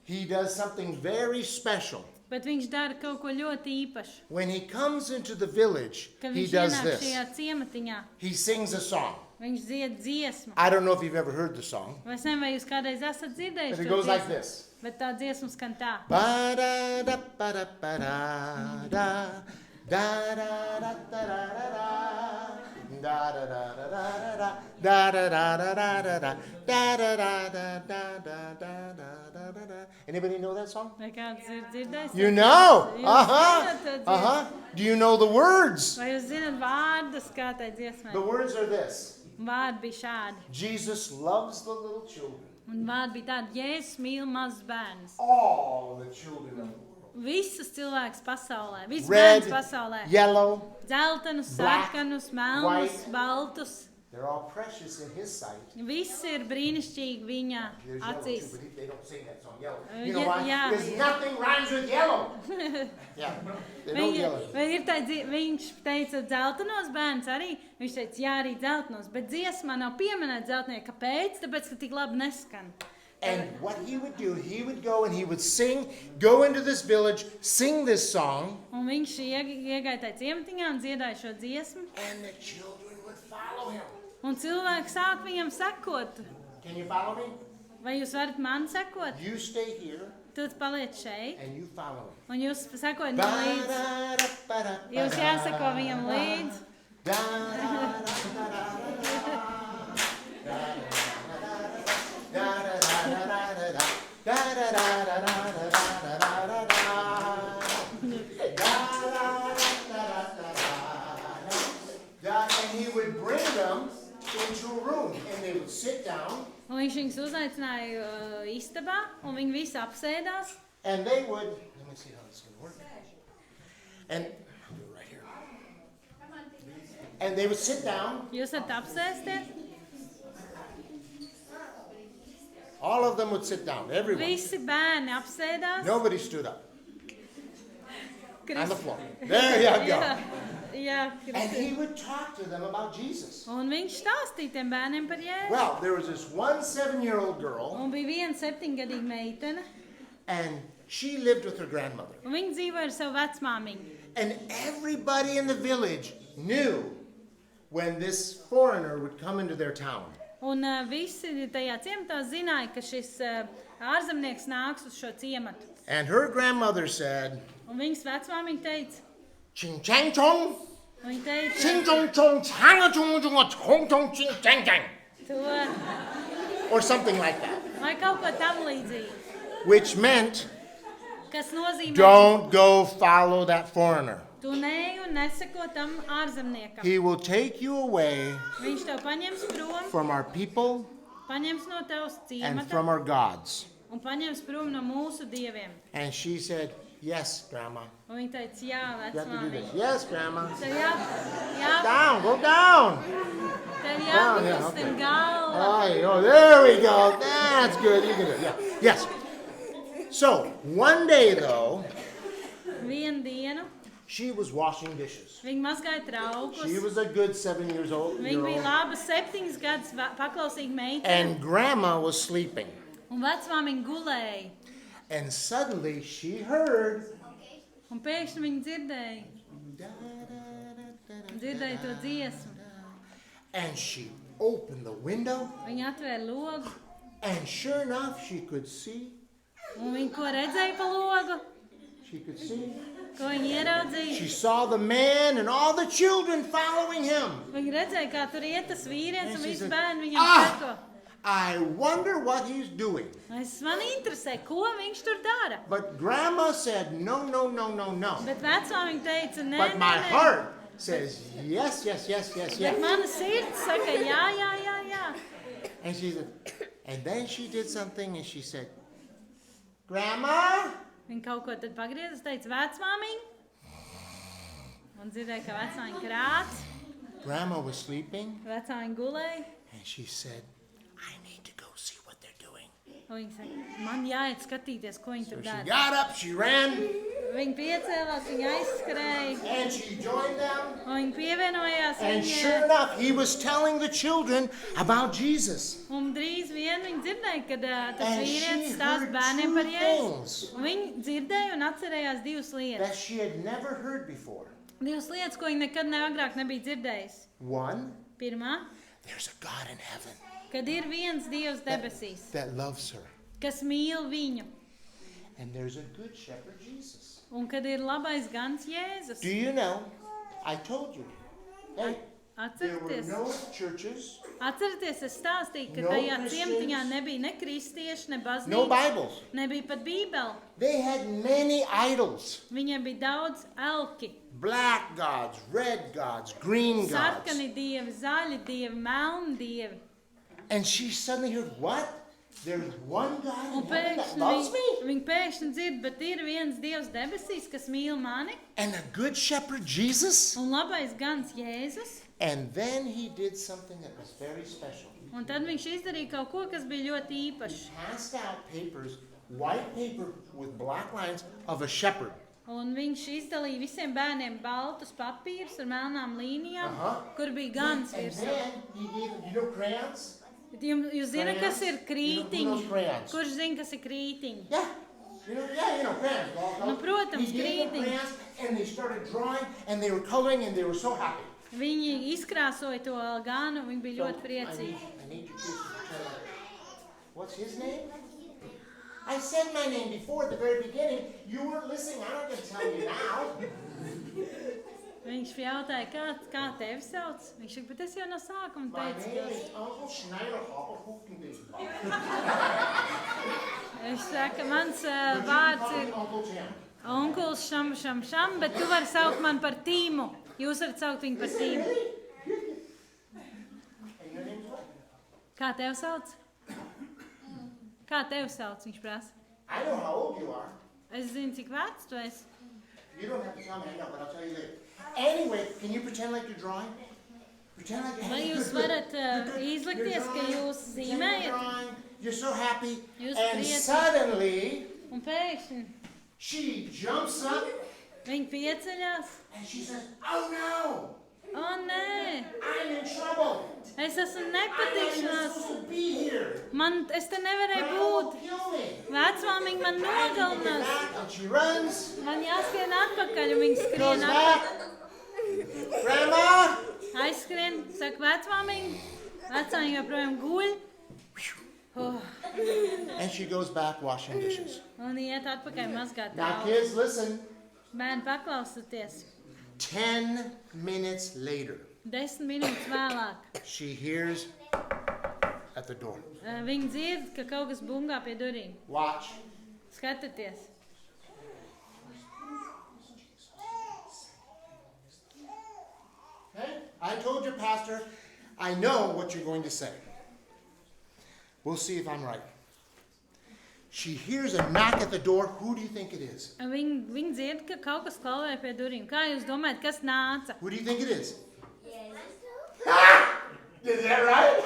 he does something very special. bet viņš dara kaut ko ļoti īpašu. When he comes into the village, Kad he viņš does ienāk this. šajā ciematiņā, He sings a song. viņš dzied dziesmu. I don't know if you've ever heard the song, Vai es nezinu, vai jūs kādreiz esat but dzirdējuši it to goes like dziesmu, this. bet tā dziesma skan tā. Ba-da-da-ba-da-ba-da, da-da-da-da-da-da-da, da-da-da-da-da-da-da, da-da-da-da-da-da-da, da-da-da-da-da-da-da-da-da. Anybody know that song? Vai kāds ir dzirdējis? You know. Jūs Uh-huh. zināt to dziesmu? Uh-huh. Do you know the words? Vai jūs zināt vārdus, kā tai dziesmai? The words are this. Vārdi bija šādi. Jesus loves the little children. Un vārdi bija tādi, Jēzus mīl mazus bērnus. All the children of the world. Visus cilvēkus pasaulē, visus Red, bērnus pasaulē. yellow, Dzeltenus, black, sarkanus, melnus, white. baltus. they're all precious in his sight. Visi ir brīnišķīgi viņa There's yellow acīs. too, but they don't sing that song, yellow. Uh, You know yeah, why? yeah, Because yeah. nothing rhymes with yellow. Yeah, they don't yell. Vai ir tā, viņš teica dzeltenos bērns arī, viņš teica, jā, arī dzeltenos, bet dziesmā nav pieminēta dzeltenie. Kāpēc? Tāpēc, ka tik labi neskan. And what he would do, he would go and he would sing, go into this village, sing this song, Un viņš iegāja tajā ciematiņā un dziedāja šo dziesmu. and the children would follow him. Un cilvēki sāk viņam sekot. Can you follow me? Vai jūs varat man sekot? You stay here Tu paliec šeit, and you follow him. un jūs sekojat man līdzi. Jūs jāseko viņam līdzi. And he would bring them into a room and they would sit down Un viņš viņus uzaicināja istabā, un viņi visi apsēdās. and they would, let me see how this is going to work. And I'll do it right here. And they would sit down, Jūs varat apsēsties. all of them would sit down, everyone. Visi bērni apsēdās. Nobody stood up on the Krist- floor. There you go. Jā, And he would talk to them about Jesus. Un viņš stāstīja tiem bērniem par Jēzu. Well, there was this one 7-year-old girl, Un bija viena 7-gadīga meitene, and she lived with her grandmother. un viņa dzīvoja ar savu vecmāmiņu. And everybody in the village knew when this foreigner would come into their town. Un visi tajā ciematā zināja, ka šis ārzemnieks nāks uz šo ciematu. And her grandmother said, Un viņas vecmāmiņa teica, Ching chang chong, viņa teica, ching chong chong, chang chong chong, chong chong ching chang chang, to, or something like that. vai kaut ko tam līdzīgi, Which meant, kas nozīmē, don't go follow that foreigner. tu neej un neseko tam ārzemniekam. He will take you away Viņš tev paņems prom, from our people paņems no tavas and ciemata from our gods. un paņems prom no mūsu dieviem. And she said, Yes, Grandma. Un viņa teica, jā, You have to do vecmāmiņ. this. Yes, Grandma. Tev jā, Down, go down. tev Down, yeah, jākustina okay. galva. Oh, there we go. That's good. You can do it. Yeah. Yes. So, one day, though, Vienu dienu she was washing dishes. viņa mazgāja traukus. She was a good 7 years old. Viņa bija laba 7 gadus paklausīga meitene. And Grandma was sleeping. Un vecmāmiņa gulēja. And suddenly she heard. Un pēkšņi viņa dzirdēja. Dzirdēja to dziesmu. And she opened the window. Viņa atvēra logu. And sure enough, she could see. Un viņa ko redzēja pa logu? She could see. Ko viņa ieraudzīja? She saw the man and all the children following him. Viņa redzēja, kā tur iet tas vīrietis un And she visi said, bērni viņam seko. I wonder what he's doing. Man interesē, ko viņš tur dara. But Grandma said, no, no, no, no, no. Bet vecmāmiņa teica, nē, But nē, my nē. heart says, yes, yes, yes, yes, Bet yes. mana sirds saka, jā, jā, jā, jā. And she said, and then she did something and she said, Grandma? Viņa kaut ko tad pagriezas, teica, vecmāmiņa. Un dzirdēja, ka vecmāmiņa krāc. Grandma was sleeping Vecmāmiņa gulēja. and she said, I need to go see what they're doing. Un viņa saka, man jāiet skatīties, ko viņa So tur she dara. got up, she ran, Viņa piecēlās, viņa aizskrēja. and she joined them. Un viņa pievienojās And sure viņai. enough, he was telling the children about Jesus. Un drīz vien viņa dzirdēja, kad tas And she vīrietis stāsta heard bērniem par two Jēzu. things Un viņa dzirdēja un atcerējās divas that lietas. she had never heard before. Divas lietas, ko viņa nekad agrāk nebija dzirdējusi. One, Pirmā, there's a God in heaven kad ir viens Dievs debesīs, that loves her. kas mīl viņu. And there's a good shepherd, Jesus. Un kad ir labais gans Jēzus. Do you know? I told you. Hey, there were Atcerieties, no churches, atcerieties, es stāstīju, ka No tajā Christians. ciematiņā nebija ne kristieši, ne no baznīca, Bibles. nebija pat bībeli. They had many idols. Viņiem bija daudz elki, Black gods, red gods, green gods. sarkani dievi, zaļi dievi, melni dievi. And she suddenly heard, what? There's one God in Un heaven that pēkšņi loves me? viņi pēkšņi dzird, bet ir viens Dievs debesīs, kas mīl mani, And a good shepherd, Jesus? un labais gans Jēzus. And then he did something that was very special. Un tad viņš izdarīja kaut ko, kas bija ļoti īpašs. He passed out papers, white paper with black lines of a shepherd. Un viņš izdalīja visiem bērniem baltus papīrus ar melnām līnijām, kur bija gans And virsū. then he gave, you know crayons? Jūs zināt, kas ir krītiņi? You know those crayons? Kurš zina, kas ir krītiņi? Yeah. You know crayons. Nu, protams, He gave them krītiņi. crayons and they started drawing and they were coloring and they were so happy. Viņi izkrāsoja to ganu, viņi bija ļoti priecīgi. I need you to tell me. What's his name? I said my name before at the very beginning. You weren't listening. I'm not going to tell you now. Viņš jautāja, kā tevi sauc? Viņš saka, bet es jau no sākuma My teicu, name ka is Uncle Schneider Hopperhoofendienst. viņš saka, mans vārds ir Uncle Tim. onkuls šam, bet tu vari saukt man par Tīmu. Jūs varat saukt viņu par Tīmu. And your name's what? Kā tevi sauc? Kā tevi sauc, viņš prasa. I know how old you are. Es zinu, cik vecs tu esi. You don't have to tell me, I know, but I'll tell you later. Anyway, can you pretend like you're drawing? Pretend like you're Vai having jūs good, good. varat You're good. izlikties, You're ka drawing. jūs Pretend you're zīmējat? drawing. You're so happy. Jūs And priecīgi. suddenly, Un pēkšņi she jumps up viņi pieceļās. and she says, oh no, O, nē, I'm in trouble. es esmu I'm not even nepatikšanās. supposed to be here. Es te nevarēju Grandma būt. will kill me. Vecmāmiņa man I need to get nogalinās. back, and she runs, Man jāskrien atpakaļ, un viņi goes skrien back. atpakaļ. Grandma, Aizskrien, saka vecmāmiņa. Vecmāmiņa joprojām guļ. Oh, and she goes back washing dishes. un iet atpakaļ mazgāt Now, tālu. kids, listen. Bērni paklausieties. 10 minutes later, 10 minūtes vēlāk. she hears at the door. Viņi dzird, ka kaut kas bungā pie durīm. Watch. Skatieties. Okay? I told you, Pastor, I know what you're going to say. We'll see if I'm right. she hears a knock at the door. Who do you think it is? Viņi dzird, ka kaut kas klauvē pie durvīm. Kā jūs domājat, kas nāca? Who do you think it is? Is that right?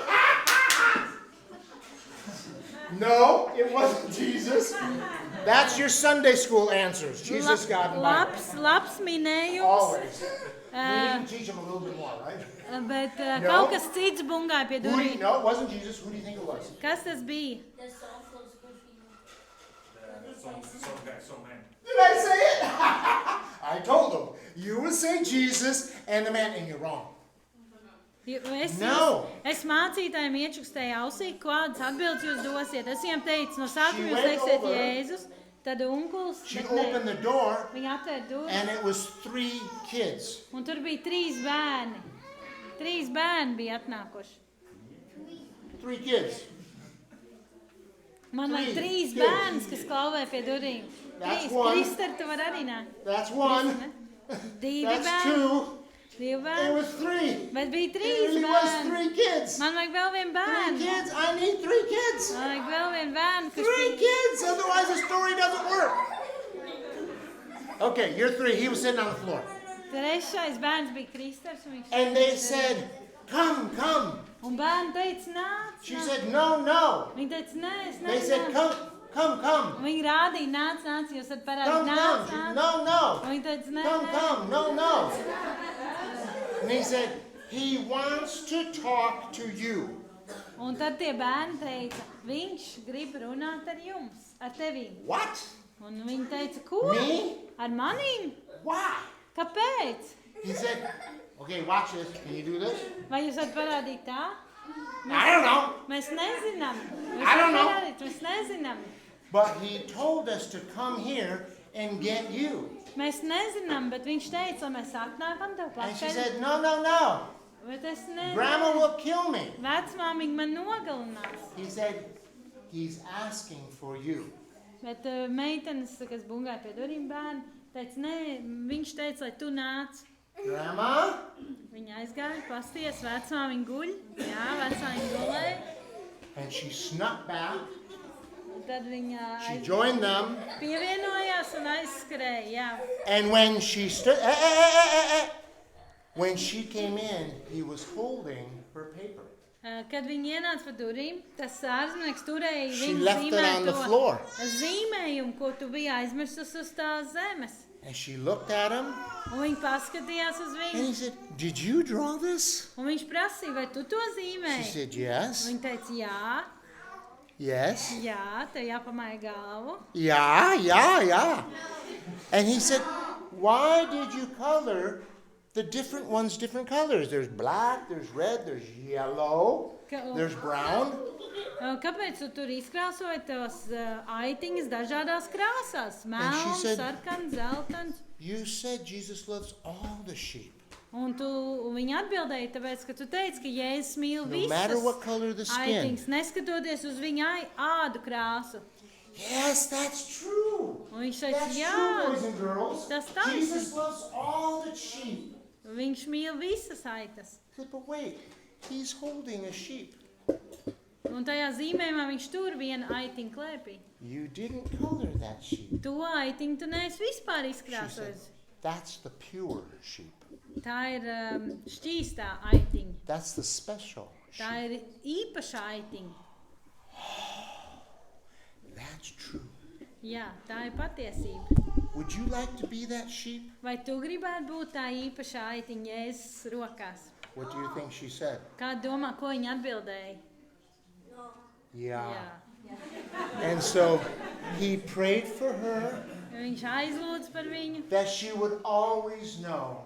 No, it wasn't Jesus. That's your Sunday school answers. Jesus, God, and Bible. Labs minējums. Always. We need to teach them a little bit more, right? Bet No. kaut kas cits bungāja pie durvīm. No, it wasn't Jesus. Who do you think it was? Kas tas bija? The song from School Fever. Some guy, some man. Did I say it? I told them. You would say Jesus and the man, and you're wrong. No. Es mācītājiem iečukstēju ausī, kādas atbildes jūs dosiet. Es viņiem teicu, no sākuma She jūs went teiksiet over. Jēzus, tad unkuls, She bet opened ne. the door, Viņa atvēra durvis, and it was 3 kids. un tur bija 3 bērni. 3 bērni bija atnākuši. 3 kids. Man vajag 3 Trīs. bērns, kas klauvē pie durvīm. That's 3. one. Krister, tu vari arī nākt. That's 1. 2 That's bērni. 2. 2 It bērni. was 3. Bet bija It 3 really was bērni. 3 kids. Man vajag vēl vienu 3 bērnu. kids. I need 3 kids. Man vajag vēl vienu bērnu, 3 kas bija. kids. Otherwise, the story doesn't work. Okay, you're 3. He was sitting on the floor. Trešais bērns bija Kristers. Un viņš And they said, come, come. Un bērni teica, nāc, She nāc. said, no, no. Viņi teica, nē, es They said, nevaru. come, come, come. Un viņi rādīja, nāc, nāc, jūs varat parādīt, Come, nāc, come. nāc. No, no. Un viņi teica, nē, Come, nē. come. No, no. And he said, he wants to talk to you. Un tad tie bērni teica, viņš grib runāt ar jums, ar tevīm. What? Un viņi teica, ko? Me? Ar manīm? Why? Kāpēc? He said, okay, watch this. Can you do this? Vai jūs varat parādīt tā? I don't know. Mēs nezinām. Jūs I don't varat know. parādīt, mēs nezinām. But he told us to come here and get you. Mēs nezinām, bet viņš teica, lai mēs atnākam tev And she pakaļ. said, no, no, no. Bet es nezinu. Grandma will kill me. Vecmāmiņa man nogalinās. He said, he's asking for you. Bet meitenes, kas bungāja pie durvīm bērni, teica, nē, viņš teica, lai tu nāc. Grandma? Viņa aizgāja, pasties, vecmāmiņa guļ. Jā, vecmāmiņa gulēja. And she snuck back. Un tad viņa She joined them. pievienojās un aizskrēja. Jā. And when she stood, when she came in, he was holding her paper. Kad viņi ienāca pa durvīm, tas ārzemnieks turēja She viņu left it on the floor. zīmējumu, ko tu biji aizmirsus uz tās zemes. And she looked at him, Un viņi paskatījās uz and viņu. he said, did you draw this? Un viņš prasīja, vai tu to She zīmēji? said, yes. Viņa teica, jā, Yes. jā, tev jāpamāja galvu. Yeah. And he said, why did you color the different ones different colors? There's black, there's red, there's yellow, there's brown. Kāpēc tu tur izkrāsoji tās aitiņas dažādās krāsās? Melns, said- sarkans, zeltans. You said Jesus loves all the sheep, Un viņa atbildēja, tāpēc, ka tu teici, ka Jēzus mīl no matter visas what color the skin. aitiņas, neskatoties uz viņa ādu krāsu. Yes, that's true. Un viņš teica, That's jā, true, boys and girls. tas taisnība. Jesus loves all the sheep. viņš mīl visas aitas. He said, but wait, he's holding a sheep. Un tajā zīmējumā viņš tur vienu aitiņu klēpī. You didn't color that sheep. To aitiņu tu neesi vispār She said, izkrāsojis. that's the pure sheep. Tā ir šķīstā aitiņa. That's the special Tā sheep. ir īpaša aitiņa. That's true. Jā, tā ir patiesība. Would you like to be that sheep? Vai tu gribētu būt tā īpašā aitiņa Jēzus rokās? What do you think she said? Kā domā, ko viņa atbildēja? Yeah. And so he prayed for her Viņš aizlūdz par viņu, that she would always know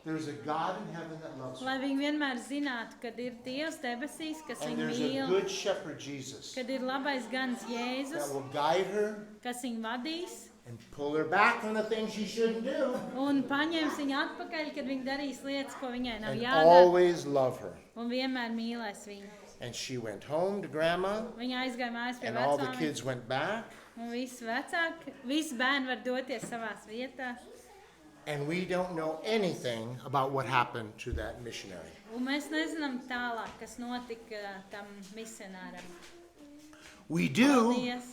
there's a God in heaven that loves her. lai viņi vienmēr zinātu, kad ir Dievs debesīs, kas And viņu there's a mīl, good shepherd, Jesus, kad ir labais gans that Jēzus, will guide her kas viņu vadīs and pull her back from the things she shouldn't do un paņems viņu atpakaļ, kad viņa darīs lietas, ko viņai nav and jādara, always love her. un vienmēr mīlēs viņu. And she went home to grandma, Viņa aizgāja mājās pie and all the vecāmiem, kids went back, un visi bērni var doties savās vietās. and we don't know anything about what happened to that missionary. Un mēs nezinām tālāk, kas notika tam misionāram. We do, Paldies!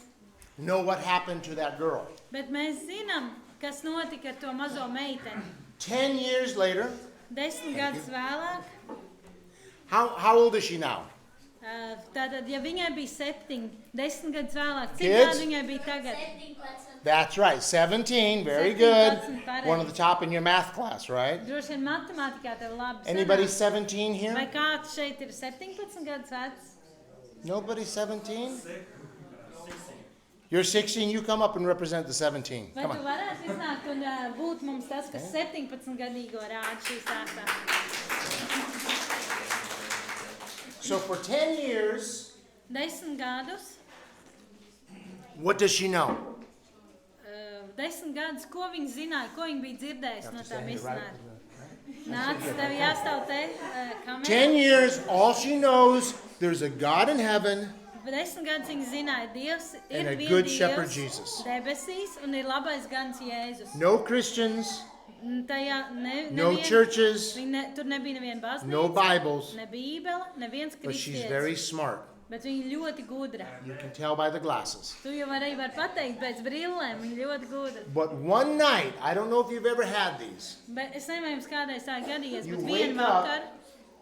know what happened to that girl. Bet mēs zinām, kas notika ar to mazo meiteni. 10 years later, 10 gadus vēlāk, how old is she now? tātad, ja viņai bija 7, 10 gadus vēlāk, cik Kids? gadu viņai bija tagad? 17. That's right, 17, very 17, good. pareizi. One of the top in your math class, right? Droši vien matemātikā tev labi Anybody sanāk. 17 Vai here? kāds šeit ir 17 gadus vecs? Nobody 17? You're 16, you come up and represent the 17. Vai Come tu on. varētu iznākt un būt mums tas, kas 17-gadīgo rāda šī stāstā? So for 10 years, 10 gadus, what does she know? 10 gadus, ko viņi zināja, ko viņi bija dzirdējuši no tā Stand here, misionāra? right? Nāc, tev jāstāv te 10 kamerā. years, all she knows, there's a God in heaven 10 gadus viņi zināja, Dievs and ir a viens good shepherd Dievs Jesus. debesīs un ir labais gans Jēzus. No Christians, Tajā no churches, tur nebija neviena baznīca, no Bibles, ne bībele, neviens but she's kristietis. very smart. Bet viņa ļoti gudra. You can tell by the glasses. Tu jau arī vari pateikt pēc brillēm, viņa ļoti gudra. But one night, I don't know if you've ever had these, Bet es nezinu, jums kādreiz tā gadījies, You bet wake vienu up vakaru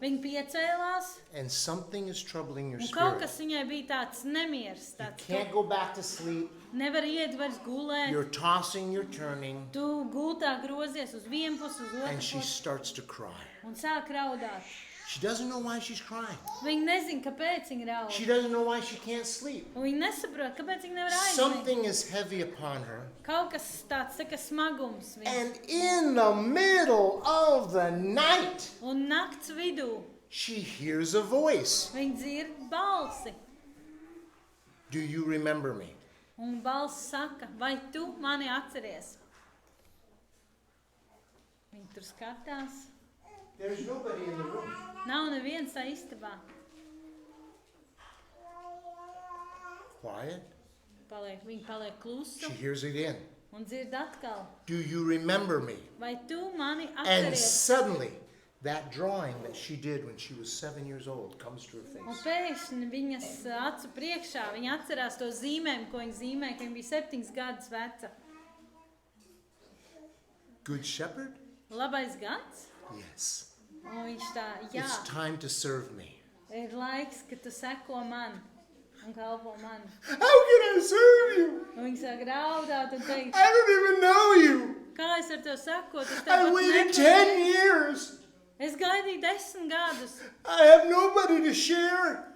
viņa piecēlās and something is troubling your un kaut spirit. kas viņai bija tāds nemieris, You tāds, can't go back to sleep. nevar iet vairs gulēt. You're tossing, you're turning, Tu gultā grozies uz vienu pusi, uz and otru she pusi starts to cry. un sāk raudāt. She doesn't know why she's crying. Viņa nezina, kāpēc viņa raud. She doesn't know why she can't sleep. Un viņa nesaprot, kāpēc viņa nevar aizmigt. Something is heavy upon her. Kaut kas tāds, tā kā smagums viņa. And in the middle of the night, Un nakts vidū she hears a voice. viņa dzird balsi. Do you remember me? Un balss saka, vai tu mani atceries? Viņa tur skatās. There's nobody in the room. Nav neviens tā istabā. Quiet. Viņa paliek klusu She hears it again. un dzird atkal. Do you remember me? Vai tu mani And atceries? suddenly, that drawing that she did when she was 7 years old comes to her Un face. pēkšņi viņas acu priekšā, viņa atcerās to zīmēm, ko viņa zīmēja, ka viņa bija 7 gadus veca. Good shepherd? Labais gads? Yes. Un viņš tā, jā, It's time to serve me. ir laiks, ka tu seko man un kalpo man. How can I serve you? Un viņi sāk raudāt un teikt, I don't even know you. kā es ar tev sakot, es tev I pat waited nepazīstu. 10 years. Es gaidīju 10 gadus. I have nobody to share.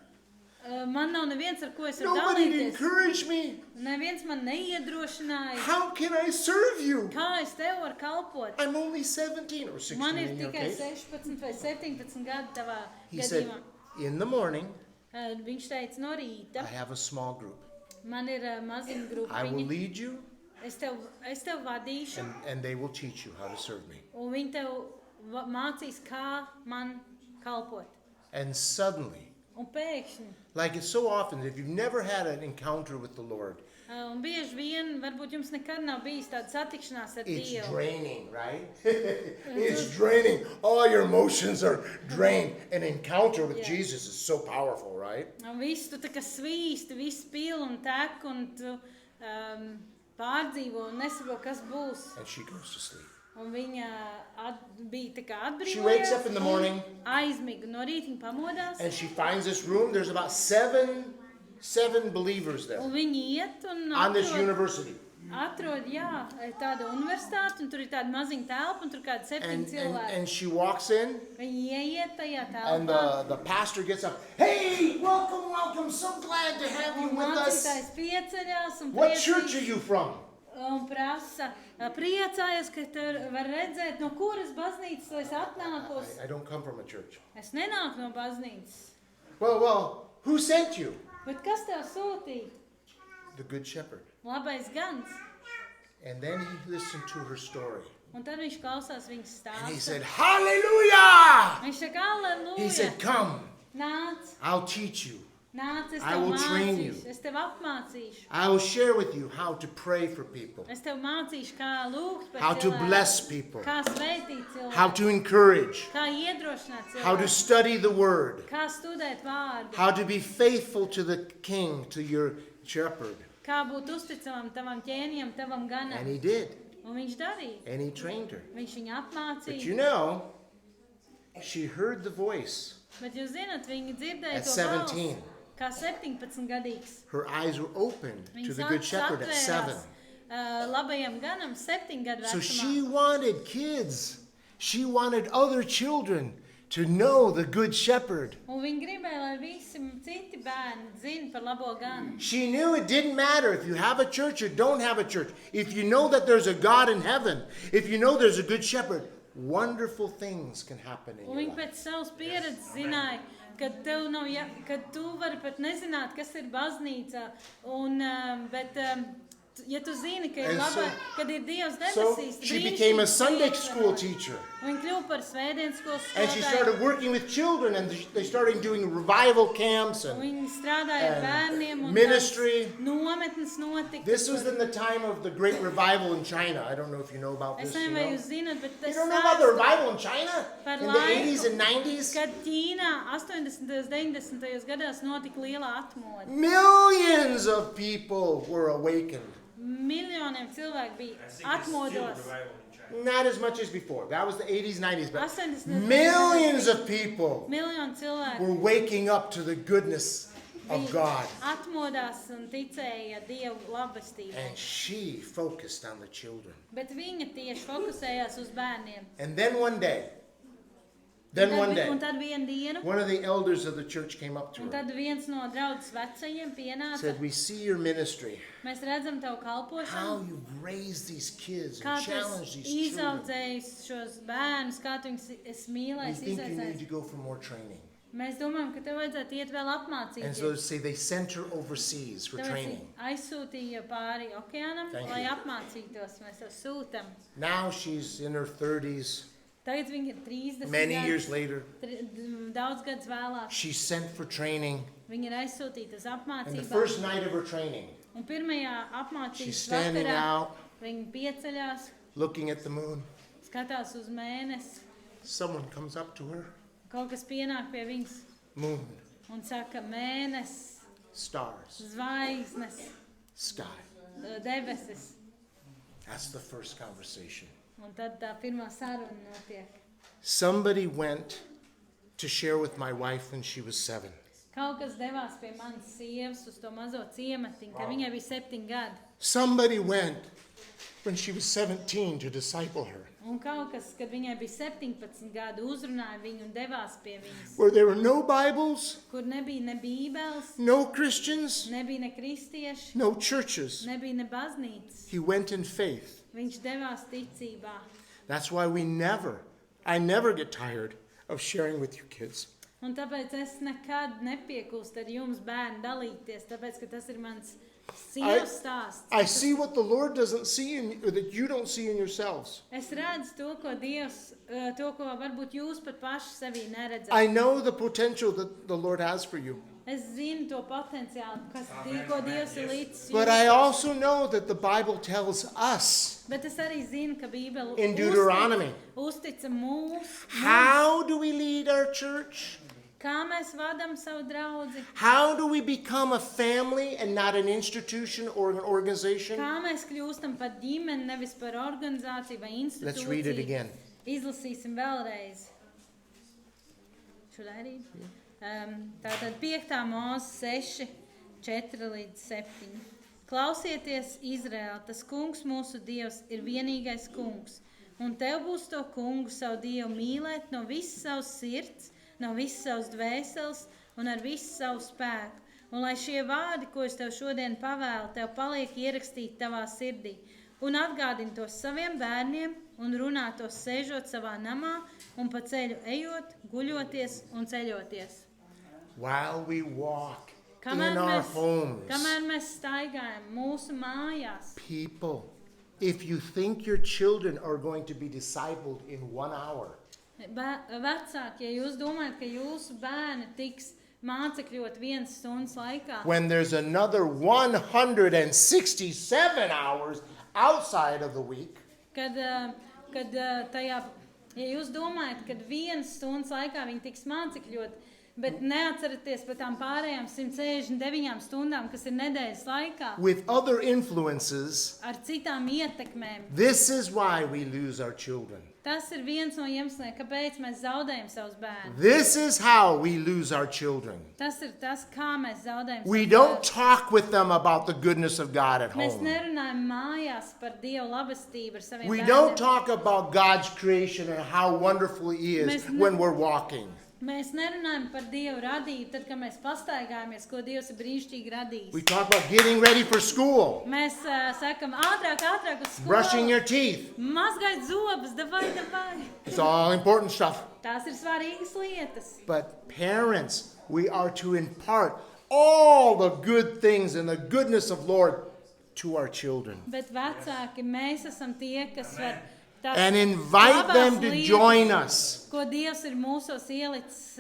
Man nav neviens, ar ko es varu Nobody to dalīties. encourage me. Neviens man neiedrošināja. How can I serve you? Kā es tev varu kalpot? I'm only 17 or 16 Man ir in your tikai case. 16 vai 17 gadi tavā He said, gadījumā. in the morning, Viņš teica, no I rīta have a small group. man ir maziņa I will grupiņa. lead you, Es tev vadīšu, and they will teach you how to serve me. un viņi tev mācīs, kā man kalpot. And suddenly, Un pēkšņi, like it's so often, if you've never had an encounter with the Lord, un bieži vien, varbūt jums nekad nav bijis tāda satikšanās ar it's Dievu. draining, right? It's draining. All your emotions are drained. An encounter with Yeah. Jesus is so powerful, right? Un viss tu tā kā svīsti, viss pil un tek, un tu pārdzīvo un nesaproti, kas būs. And she goes to sleep. Un viņa bija tā kā She wakes up in the morning. Aizmiga. No rīta viņa pamodās. And she finds this room. There's about seven believers there Un viņi iet un on this university. atrod jā, tādu universitāti, un tur ir tāda maziņa telpa, un tur kādi 7 cilvēki. And she walks in, Viņi ieiet tajā and telpā. the pastor gets up. Hey, welcome, welcome. So glad to have you Un with us. mācītājs pieceļās un What church are priecīgs you from? un prasa, priecājas, ka te var redzēt, no kuras baznīcas tu esi atnākusi. I don't come from a church. Es nenāku no baznīcas. Well, who sent you? Bet kas tev sūtīja? The good shepherd. Labais gans. And then he listened to her story. Un tad viņš klausās viņas And he stāstu. said, Hallelujah! Viņš saka, aleluja. He said, come, Nāc, I'll teach you. nāc, es I tev will train you. mācīšu. Es tev apmācīšu. I will share with you how to pray for people, Es tev mācīšu, kā lūgt par how to cilvēku. bless people, Kā svētīt cilvēku. how to encourage, Kā iedrošināt how to cilvēku. study the word, Kā studēt vārdu. how to be faithful to the king, to your shepherd. kā būt uzticamam tavam ķēnijam, tavam ganam. And he did. Un viņš darīja. And he trained her. Viņš viņu But apmācīja. you know, she heard the voice Bet jūs zināt, viņi dzirdēja at to 17. balsi, kā 17 gadīgs. Her eyes were opened to Viņas the Good Shepherd at 7. Labajam ganam 7 gadu So vecumā. she wanted kids. She wanted other children to know the Good Shepherd. Un viņi gribēja, lai visi citi bērni zina par labo ganu. She knew it didn't matter if you have a church or don't have a church. If you know that there's a God in heaven, if you know there's a Good Shepherd, wonderful things can happen in Un your viņi life. pēc savas pieredzes zināja, ka tev nav, ka tu vari pat nezināt, kas ir baznīca. Bet, ja tu zini, ka ir And so- labā, kad ir Dievs So debesīs, she became a Sunday school brīnišķīgs teacher. Viņa kļuva par svētdienas skolas And she skolotāju. started working with children, and they started doing revival camps. Un And Viņi strādāja ar and bērniem un ministry. tādas nometnes notika. this was in the time of the Great Revival in China. I don't know if you know about Es this. You nezinu, vai know? jūs zināt, bet You tas don't know about the stāsts, revival in China Par in the laiku. 80s and 90s? kad Ķīnā 80. un 90. gados notika liela atmoda. Millions of people were awakened. Miljoniem cilvēku bija I think it's still atmodos. revival in China. Not as much as before. That was the 80s, 90s, but 80. millions of people Miljoni cilvēku were waking up to the goodness of bija God. atmodās un ticēja Dievu labestību. And she focused on the children. Bet viņa tieši fokusējās uz bērniem. And then one day, Un tad vienu dienu, one of the elders of the church came up to un her tad viens no draudzes vecajiem and pienāca. said, "We see your ministry. Mēs redzam tavu How kalpošanu, you've raised these kids kā and tu challenged esi these children. izaudzējis šos bērnus, kā tu viņus esi We mīlējis, think you need izaudzējis. to go for more training." Mēs domājam, ka tev vajadzētu iet vēl And so apmācīties. say they sent her overseas for Tāpēc training. aizsūtīja pāri okeānam, Thank lai you. apmācītos. Mēs tev sūtam. Now she's in her 30s. Tagad viņa ir 30 Many gadus, years later, daudz gadus vēlāk. she's sent for training. Viņa ir aizsūtīta uz And the apmācībām. first night of her training, Un pirmajā she's apmācības standing vakarā out, viņa pieceļās, looking at the moon. skatās uz mēnesi. Someone comes up to her. Kaut kas pienāk pie viņas Moon, un saka, mēnesis, stars, zvaigznes, sky. debesis. That's the first conversation. Un tad tā pirmā saruna notiek. Somebody went to share with my wife when she was 7. Kaut kas devās pie manas sievas uz to mazo ciematiņu, kad viņai bija 7 gadi. Somebody went when she was 17 to disciple her, Un kaut kas, kad viņai bija 17 gadi, uzrunāja viņu un devās pie viņas, where there were no Bibles, kur nebija ne bībeles, no Christians, nebija ne kristieši, no churches. nebija ne baznīcas. He went in faith. Viņš devās ticībā. That's why I never get tired of sharing with you kids. Un tāpēc es nekad nepiekūstu ar jums, bērni, dalīties, tāpēc, ka tas ir mans sievas stāsts. I see what the Lord doesn't see or that you don't see in yourselves. Es redzu to, ko Dievs, to, ko varbūt jūs pat paši sevī neredzat. I know the potential that the Lord has for you. Es zinu to potenciālu, ko Dievs ir līdz But I also know that the Bible tells us Bet es arī zinu, ka Bībele in Deuteronomy, uztica mūs, how do we lead our church? kā mēs vadam savu draudzi, How do we become a family and not an institution or an organization? kā mēs kļūstam par ģimeni, nevis par organizāciju vai institūciju. Let's read it again. Izlasīsim vēlreiz. Should I read? Tātad 5. Mūzes 6, 4 līdz 7. Klausieties, Izraēl, tas kungs mūsu Dievs ir vienīgais kungs, un tev būs to kungu savu Dievu mīlēt no visas savas sirds, no visas savas dvēseles un ar visu savu spēku. Un lai šie vārdi, ko es tev šodien pavēlu, tev paliek ierakstīti tavā sirdī, un atgādini tos saviem bērniem, un runā tos sēžot savā namā, un pa ceļu ejot, guļoties un ceļoties. While we walk in Kamēr our homes, mēs staigājam mūsu mājās, people, if you think your children are going to be discipled in 1 hour, vecāki, ja jūs domājat, ka jūsu bērni tiks mācekļot 1 stundas laikā, when there's another 167 hours outside of the week, kad tajā, ja jūs domājat, ka 1 stundas laikā viņi tiks mācekļot, Bet neatceraties par tām pārējām 169 stundām, kas ir nedēļas laikā, with other influences. ar citām ietekmēm. This is why we lose our children. Tas ir viens no iemesliem, kāpēc mēs zaudējam savus bērnus. This is how we lose our children. Tas ir tas, kā mēs zaudējam We savus don't bērnus. talk with them about the goodness of God at Mēs home. nerunājam mājās par Dieva labestību ar saviem We don't bērniem. talk about God's creation and how wonderful He is Mēs ne- when we're walking. Mēs nerunājam par Dievu radību, tad, kad mēs pastaigājamies, ko Dievs ir brīnišķīgi radījis. We talk about getting ready for school, Mēs sakam, ātrāk uz skolu. brushing your teeth. Mazgāt zobus, davai. It's all important stuff. Tās ir svarīgas lietas. But parents, we are to impart all the good things and the goodness of Lord to our children. Bet vecāki, mēs esam tie, kas var tās And invite them to labās join lietas, us ko Dievs ir mūsos ielicis,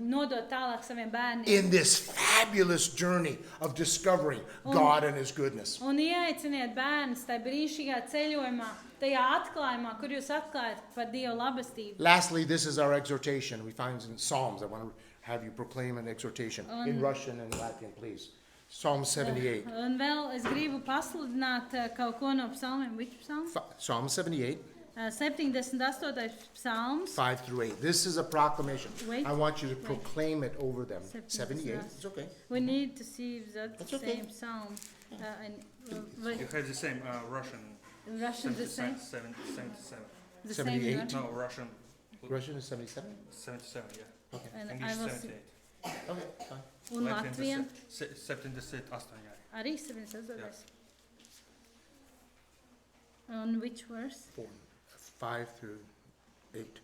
nodot tālāk saviem bērniem. in this fabulous journey of discovering God and His goodness. Un ieaiciniet bērnus tajā brīnišķīgā ceļojumā, tajā atklājumā, kur jūs atklājat par Dieva labestību. Lastly, this is our exhortation. We find in Psalms. I want to have you proclaim an exhortation in Russian and Latin, please. Psalm 78. Un vēl es gribu pasludināt kaut ko no psalmiem. Which psalm? Psalm 78, 78. psalms. 5 through 8. This is a proclamation. Wait, I want you to wait. proclaim it over them. 78. 78. It's okay. We need to see if that's That's the okay. same psalm. You have the same Russian. Russian the same? 77. The 78? same Russian? No, Russian Russian is 77? 77, yeah. And English I will 78. Okay, fine. Un Latvijam 78, jā. arī 78. Un which verse? 5 through 8.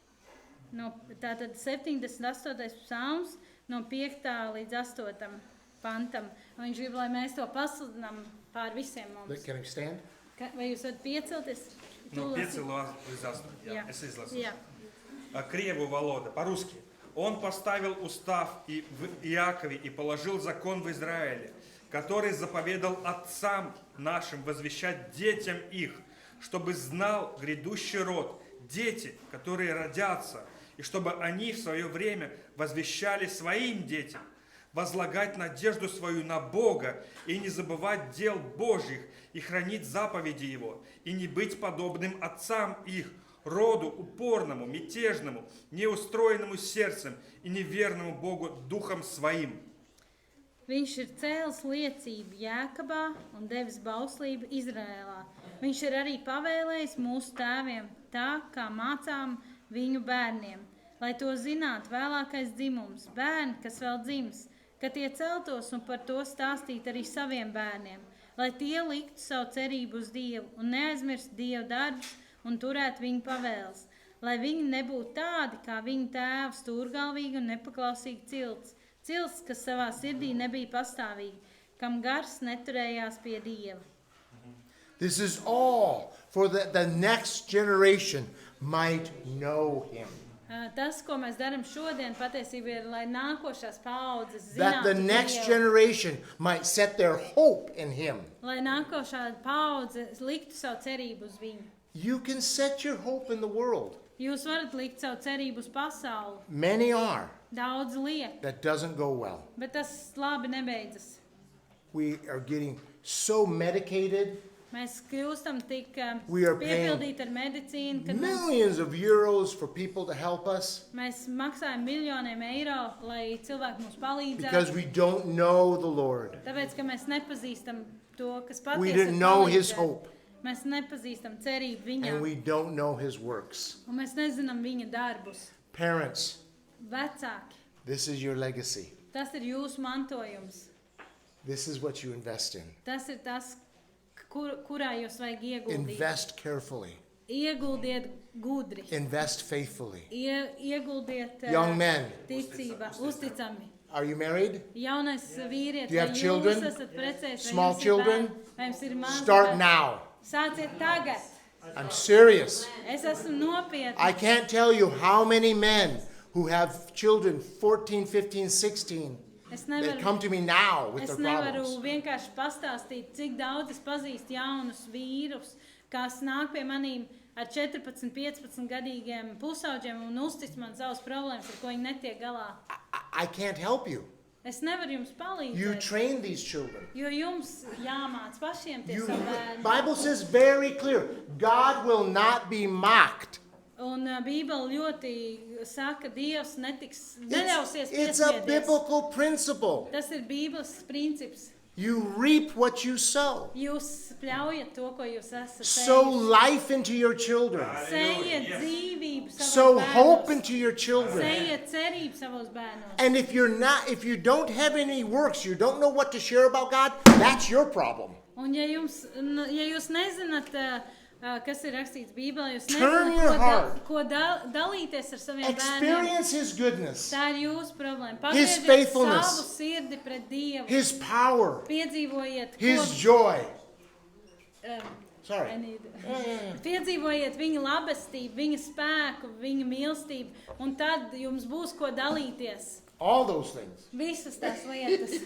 No, tātad 78. psalms no 5. līdz 8. pantam. Un viņš grib, lai mēs to pasludinām pār visiem mums. Can you stand? Vai jūs varat piecelties? Ну, Tūlīt. 5 līdz 8. Jā. Jā, es izlasu. Jā. Криеву Волода, по-русски. Он поставил устав и в Иакове и положил закон в Израиле, который заповедал отцам нашим возвещать детям их, чтобы знал грядущий род, дети, которые родятся, и чтобы они в свое время возвещали своим детям, возлагать надежду свою на Бога и не забывать дел Божьих, и хранить заповеди Его, и не быть подобным отцам их, роду упорному, мятежному, неустроенному сердцем и неверному Богу духом своим. Viņš ir cēlis liecību Jēkabā un devis bauslību Izrēlā. Viņš ir arī pavēlējis mūsu tēviem tā, kā mācām viņu bērniem, lai to zinātu vēlākais dzimums, bērni, kas vēl dzims, ka tie celtos un par to stāstītu arī saviem bērniem, lai tie liktu savu cerību uz Dievu un neaizmirst Dieva darbus un turēt viņa pavēles, lai viņi nebūtu tādi, kā viņa tēvs, stūrgalvīgi un nepaklausīgi cilts, kas savā sirdī nebija pastāvīgi, kam gars neturējās pie Dieva. This is all for the next generation might know Him. Tas, ko mēs darām šodien, patiesībā ir, lai nākošās paaudzes That the zinātu next Dievu, generation might set their hope in Him. lai nākošā paudze liktu savu cerību uz viņu. You can set your hope in the world. Jūs varat likt savu cerību uz pasauli. Many are. Daudz liek, That doesn't go well. bet tas labi nebeidzas. We are getting so medicated. Mēs kļūstam tik We are paying piepildīti ar medicīnu, ka millions of euros for people to help us mēs maksājam miljoniem eiro, lai cilvēki mums because palīdzētu. we don't know the Lord. Tāpēc, ka mēs nepazīstam to, kas We patiesi didn't know His palīdzētu. hope, Mēs nepazīstam cerību and viņam, we don't know His works. un mēs nezinām viņa darbus. Parents, Vecāki, this is your legacy. tas ir jūsu mantojums. This is what you invest in. Tas ir tas, kurā jūs vajag ieguldīt. Invest carefully. Ieguldiet gudri. Invest faithfully. Ieguldiet Young men, ticībā, uzticami. are you married? Jaunais vīrietis, Do you have vai children? jūs esat precējuši, Small vai jums children? ir bērni, vai jums ir mazi Start bērni? now. Sāciet tagad. I'm serious. Es esmu nopietni. I can't tell you how many men who have children 14, 15, 16 Es that nevaru, come to me now with es their nevaru problems. vienkārši pastāstīt, cik daudz es pazīstu jaunus vīrus, kas nāk pie manīm ar 14, 15 gadīgiem pusauģiem un uztic man savas problēmas, ar ko viņi netiek galā. I can't help you. Es nevaru jums You palīdzēt, train these children. jo jums jāmāc pašiem tie You, savi bērni. Bible says very clear, God will not be mocked. Un Bībele ļoti saka, Dievs neļausies It's a piesmieties. biblical principle. Tas ir Bībeles princips. You reap what you sow. Jūs pļaujat to, ko jūs esat Sow sējuši. life into your children. Sējiet dzīvību Sow savos hope bērnos. into your children. Sējiet cerību savos bērnos. And if you don't have any works, you don't know what to share about God, that's your problem. Un ja jūs nezināt, kas ir rakstīts Bībelē, jūs Turn nezināt, your heart. ko dalīties ar saviem bērniem, Experience His goodness, tā ir jūsu problēma. His Pagrieziet faithfulness, savu sirdi pret Dievu. His power, Piedzīvojiet, His joy. I Sorry. need- Piedzīvojiet viņa labestību, viņa spēku, viņa mīlestību, un tad jums būs ko dalīties. All those things. Visas tās lietas.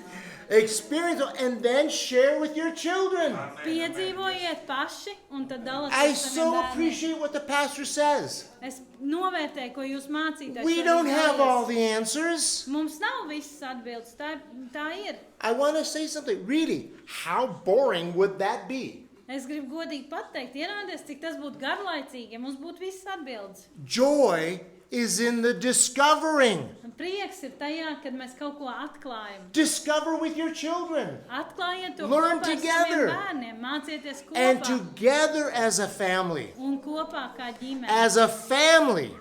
Experience and then share with your children. Piedzīvojiet paši, un tad I dalieties ar saviem so bērniem. appreciate what the pastor says. Es novērtēju, ko jūs mācītājs. We arī don't have dalījās. all the answers. Mums nav visas atbildes, tā ir. I want to say something. Really, how boring would that be? Es gribu godīgi pateikt, ieraudies, cik tas būtu garlaicīgi, ja mums būtu visas atbildes. Joy is in the discovering. Un prieks ir tajā, kad mēs kaut ko atklājam. Discover with your children. Atklājiet to Learn kopā ar together. saviem bērniem, mācieties And kopā together as a family. un kopā kā ģimene. As a family,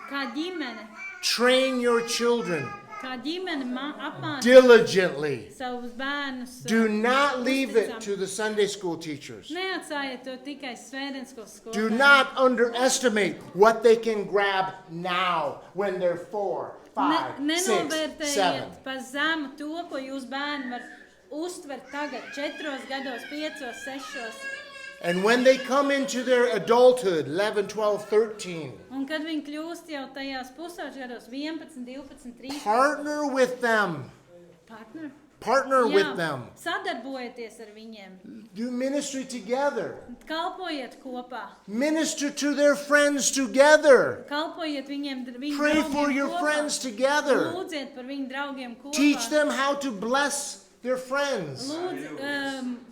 Kā ģimene, train your children kā ģimene apmāca diligently. savus bērnus. Do not leave it to the Sunday school teachers. Neatstājiet to tikai svētdienskos Do skolotājiem. not underestimate what they can grab now when they're 4, 5, 6, 7. Nenovērtējiet pa zemu to, ko jūs bērni var uztvert tagad, 4 gados, 5, 6. And when they come into their adulthood, 11, 12, 13, Un kad viņi kļūst jau tajās pusauģu gados, 11, 12, 13. partner with them. Partner? Partner Jā, with them. sadarbojieties ar viņiem. Do ministry together. Kalpojiet kopā. Minister to their friends together. Kalpojiet viņu Pray draugiem for your kopā. friends together. Lūdziet par viņu draugiem kopā. Teach them how to bless their friends.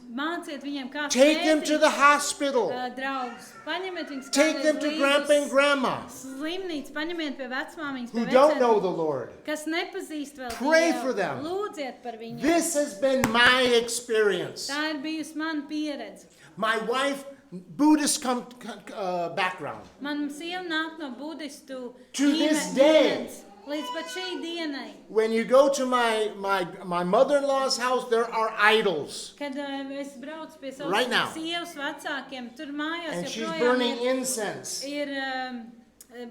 Māciet viņiem, kā Take them to the hospital. draugus. Paņemiet viņus Take them to grandpa and grandma slimnīcu, paņemiet pie vecmāmiņas, who pie don't vecēm, know the Lord. kas nepazīst vēl Pray Dievu. for them. Lūdziet par viņiem. This has been my experience. Tā ir bijusi mana pieredze. My wife, Buddhist background. Man sieva nāk no budistu To this day. ģimenes. Līdz pat šī dienai, When you go to my mother-in-law's house, there are idols. kad es braucu pie savas Right now. sievas vecākiem, tur mājās And she's joprojām burning incense. ir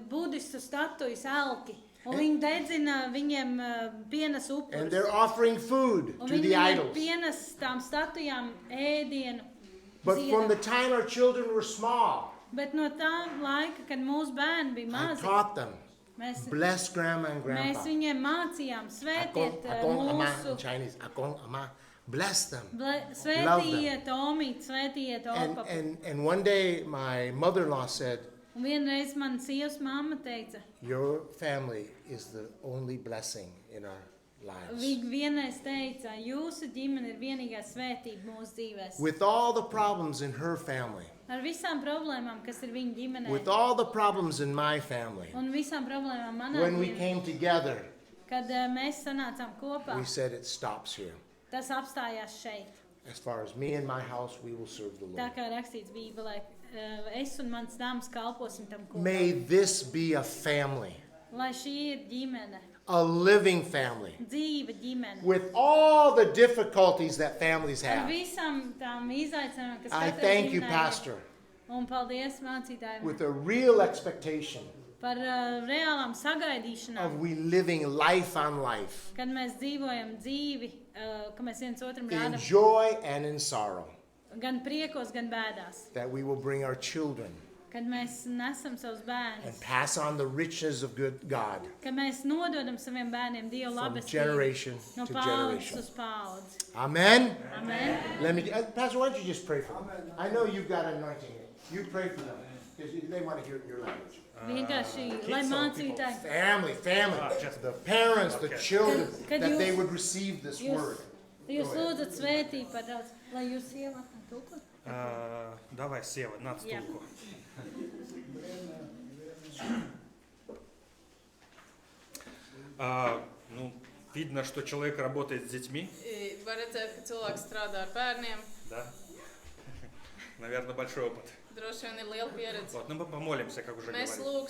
budistu statujas elki. Un viņi dedzina viņiem pienes And upurus. they're offering food Un to viņi the viņiem idols. pienes tām statujām ēdienu. But from the ziedam. time our children were small, Bet no tā laika, kad mūsu bērni bija I mazi, taught them, mēs bless grandma and Mēs grandpa. viņiem mācījām, svētiet Akong, ama in mūsu, Chinese. Akong, ama. Bless them. svētiet omīt, svētiet opapu. And one day my mother-in-law said, Un vienreiz man sievas mamma teica, your family is the only blessing in our lives. viņa vienreiz teica, jūsu ģimene ir vienīgā svētība mūsu dzīvēs. With all the problems in her family, Ar visām problēmām, kas ir viņa ģimenē, with all the problems in my family, un visām problēmām manā when we ģimenē, came together, kad mēs sanācām kopā, we said it stops here. tas apstājās šeit. As far as me and my house, we will serve the Tā Lord. kā rakstīts Bībelē, es un mans dāmas kalposim tam kopā. May this be a family, Lai šī ir ģimene, a living family, dzīva ģimene. with all the difficulties that families Ar have. visam tām izaicinājumiem, kas I katrai thank you, ģimenei ir. Pastor, Un paldies mācītājiem with a real expectation par reālām sagaidīšanām, of we living life on life, kad mēs dzīvojam dzīvi, ka mēs viens otram in rādam joy and in sorrow, gan priekos, gan bēdās. that we will bring our children Kad mēs nesam savus and bērnus, pass on the riches of good God kad mēs nododam saviem bērniem Dievu from labestību generation no to paudzes generation. uz paudzi. Amen. Amen. Let me, Pastor, why don't you just pray for them? I know you've got anointing here. You pray for them because they want to hear your language. Vienkārši, kids lai or mācītāji, Family. just- The parents, the Okay. children, Kad that jūs- they would receive this word. jūs lūdzat svētību par daudz, lai jūs sieva tulkot. Давай, Сева, на Jā. стулку. Ну, видно, что человек работает с детьми, Var redzēt, ka cilvēks strādā ar bērniem. да? Наверное, большой опыт. Droši vien ir liela pieredze. Вот, ну мы помолимся, как уже Mēs говорили. lūgsim.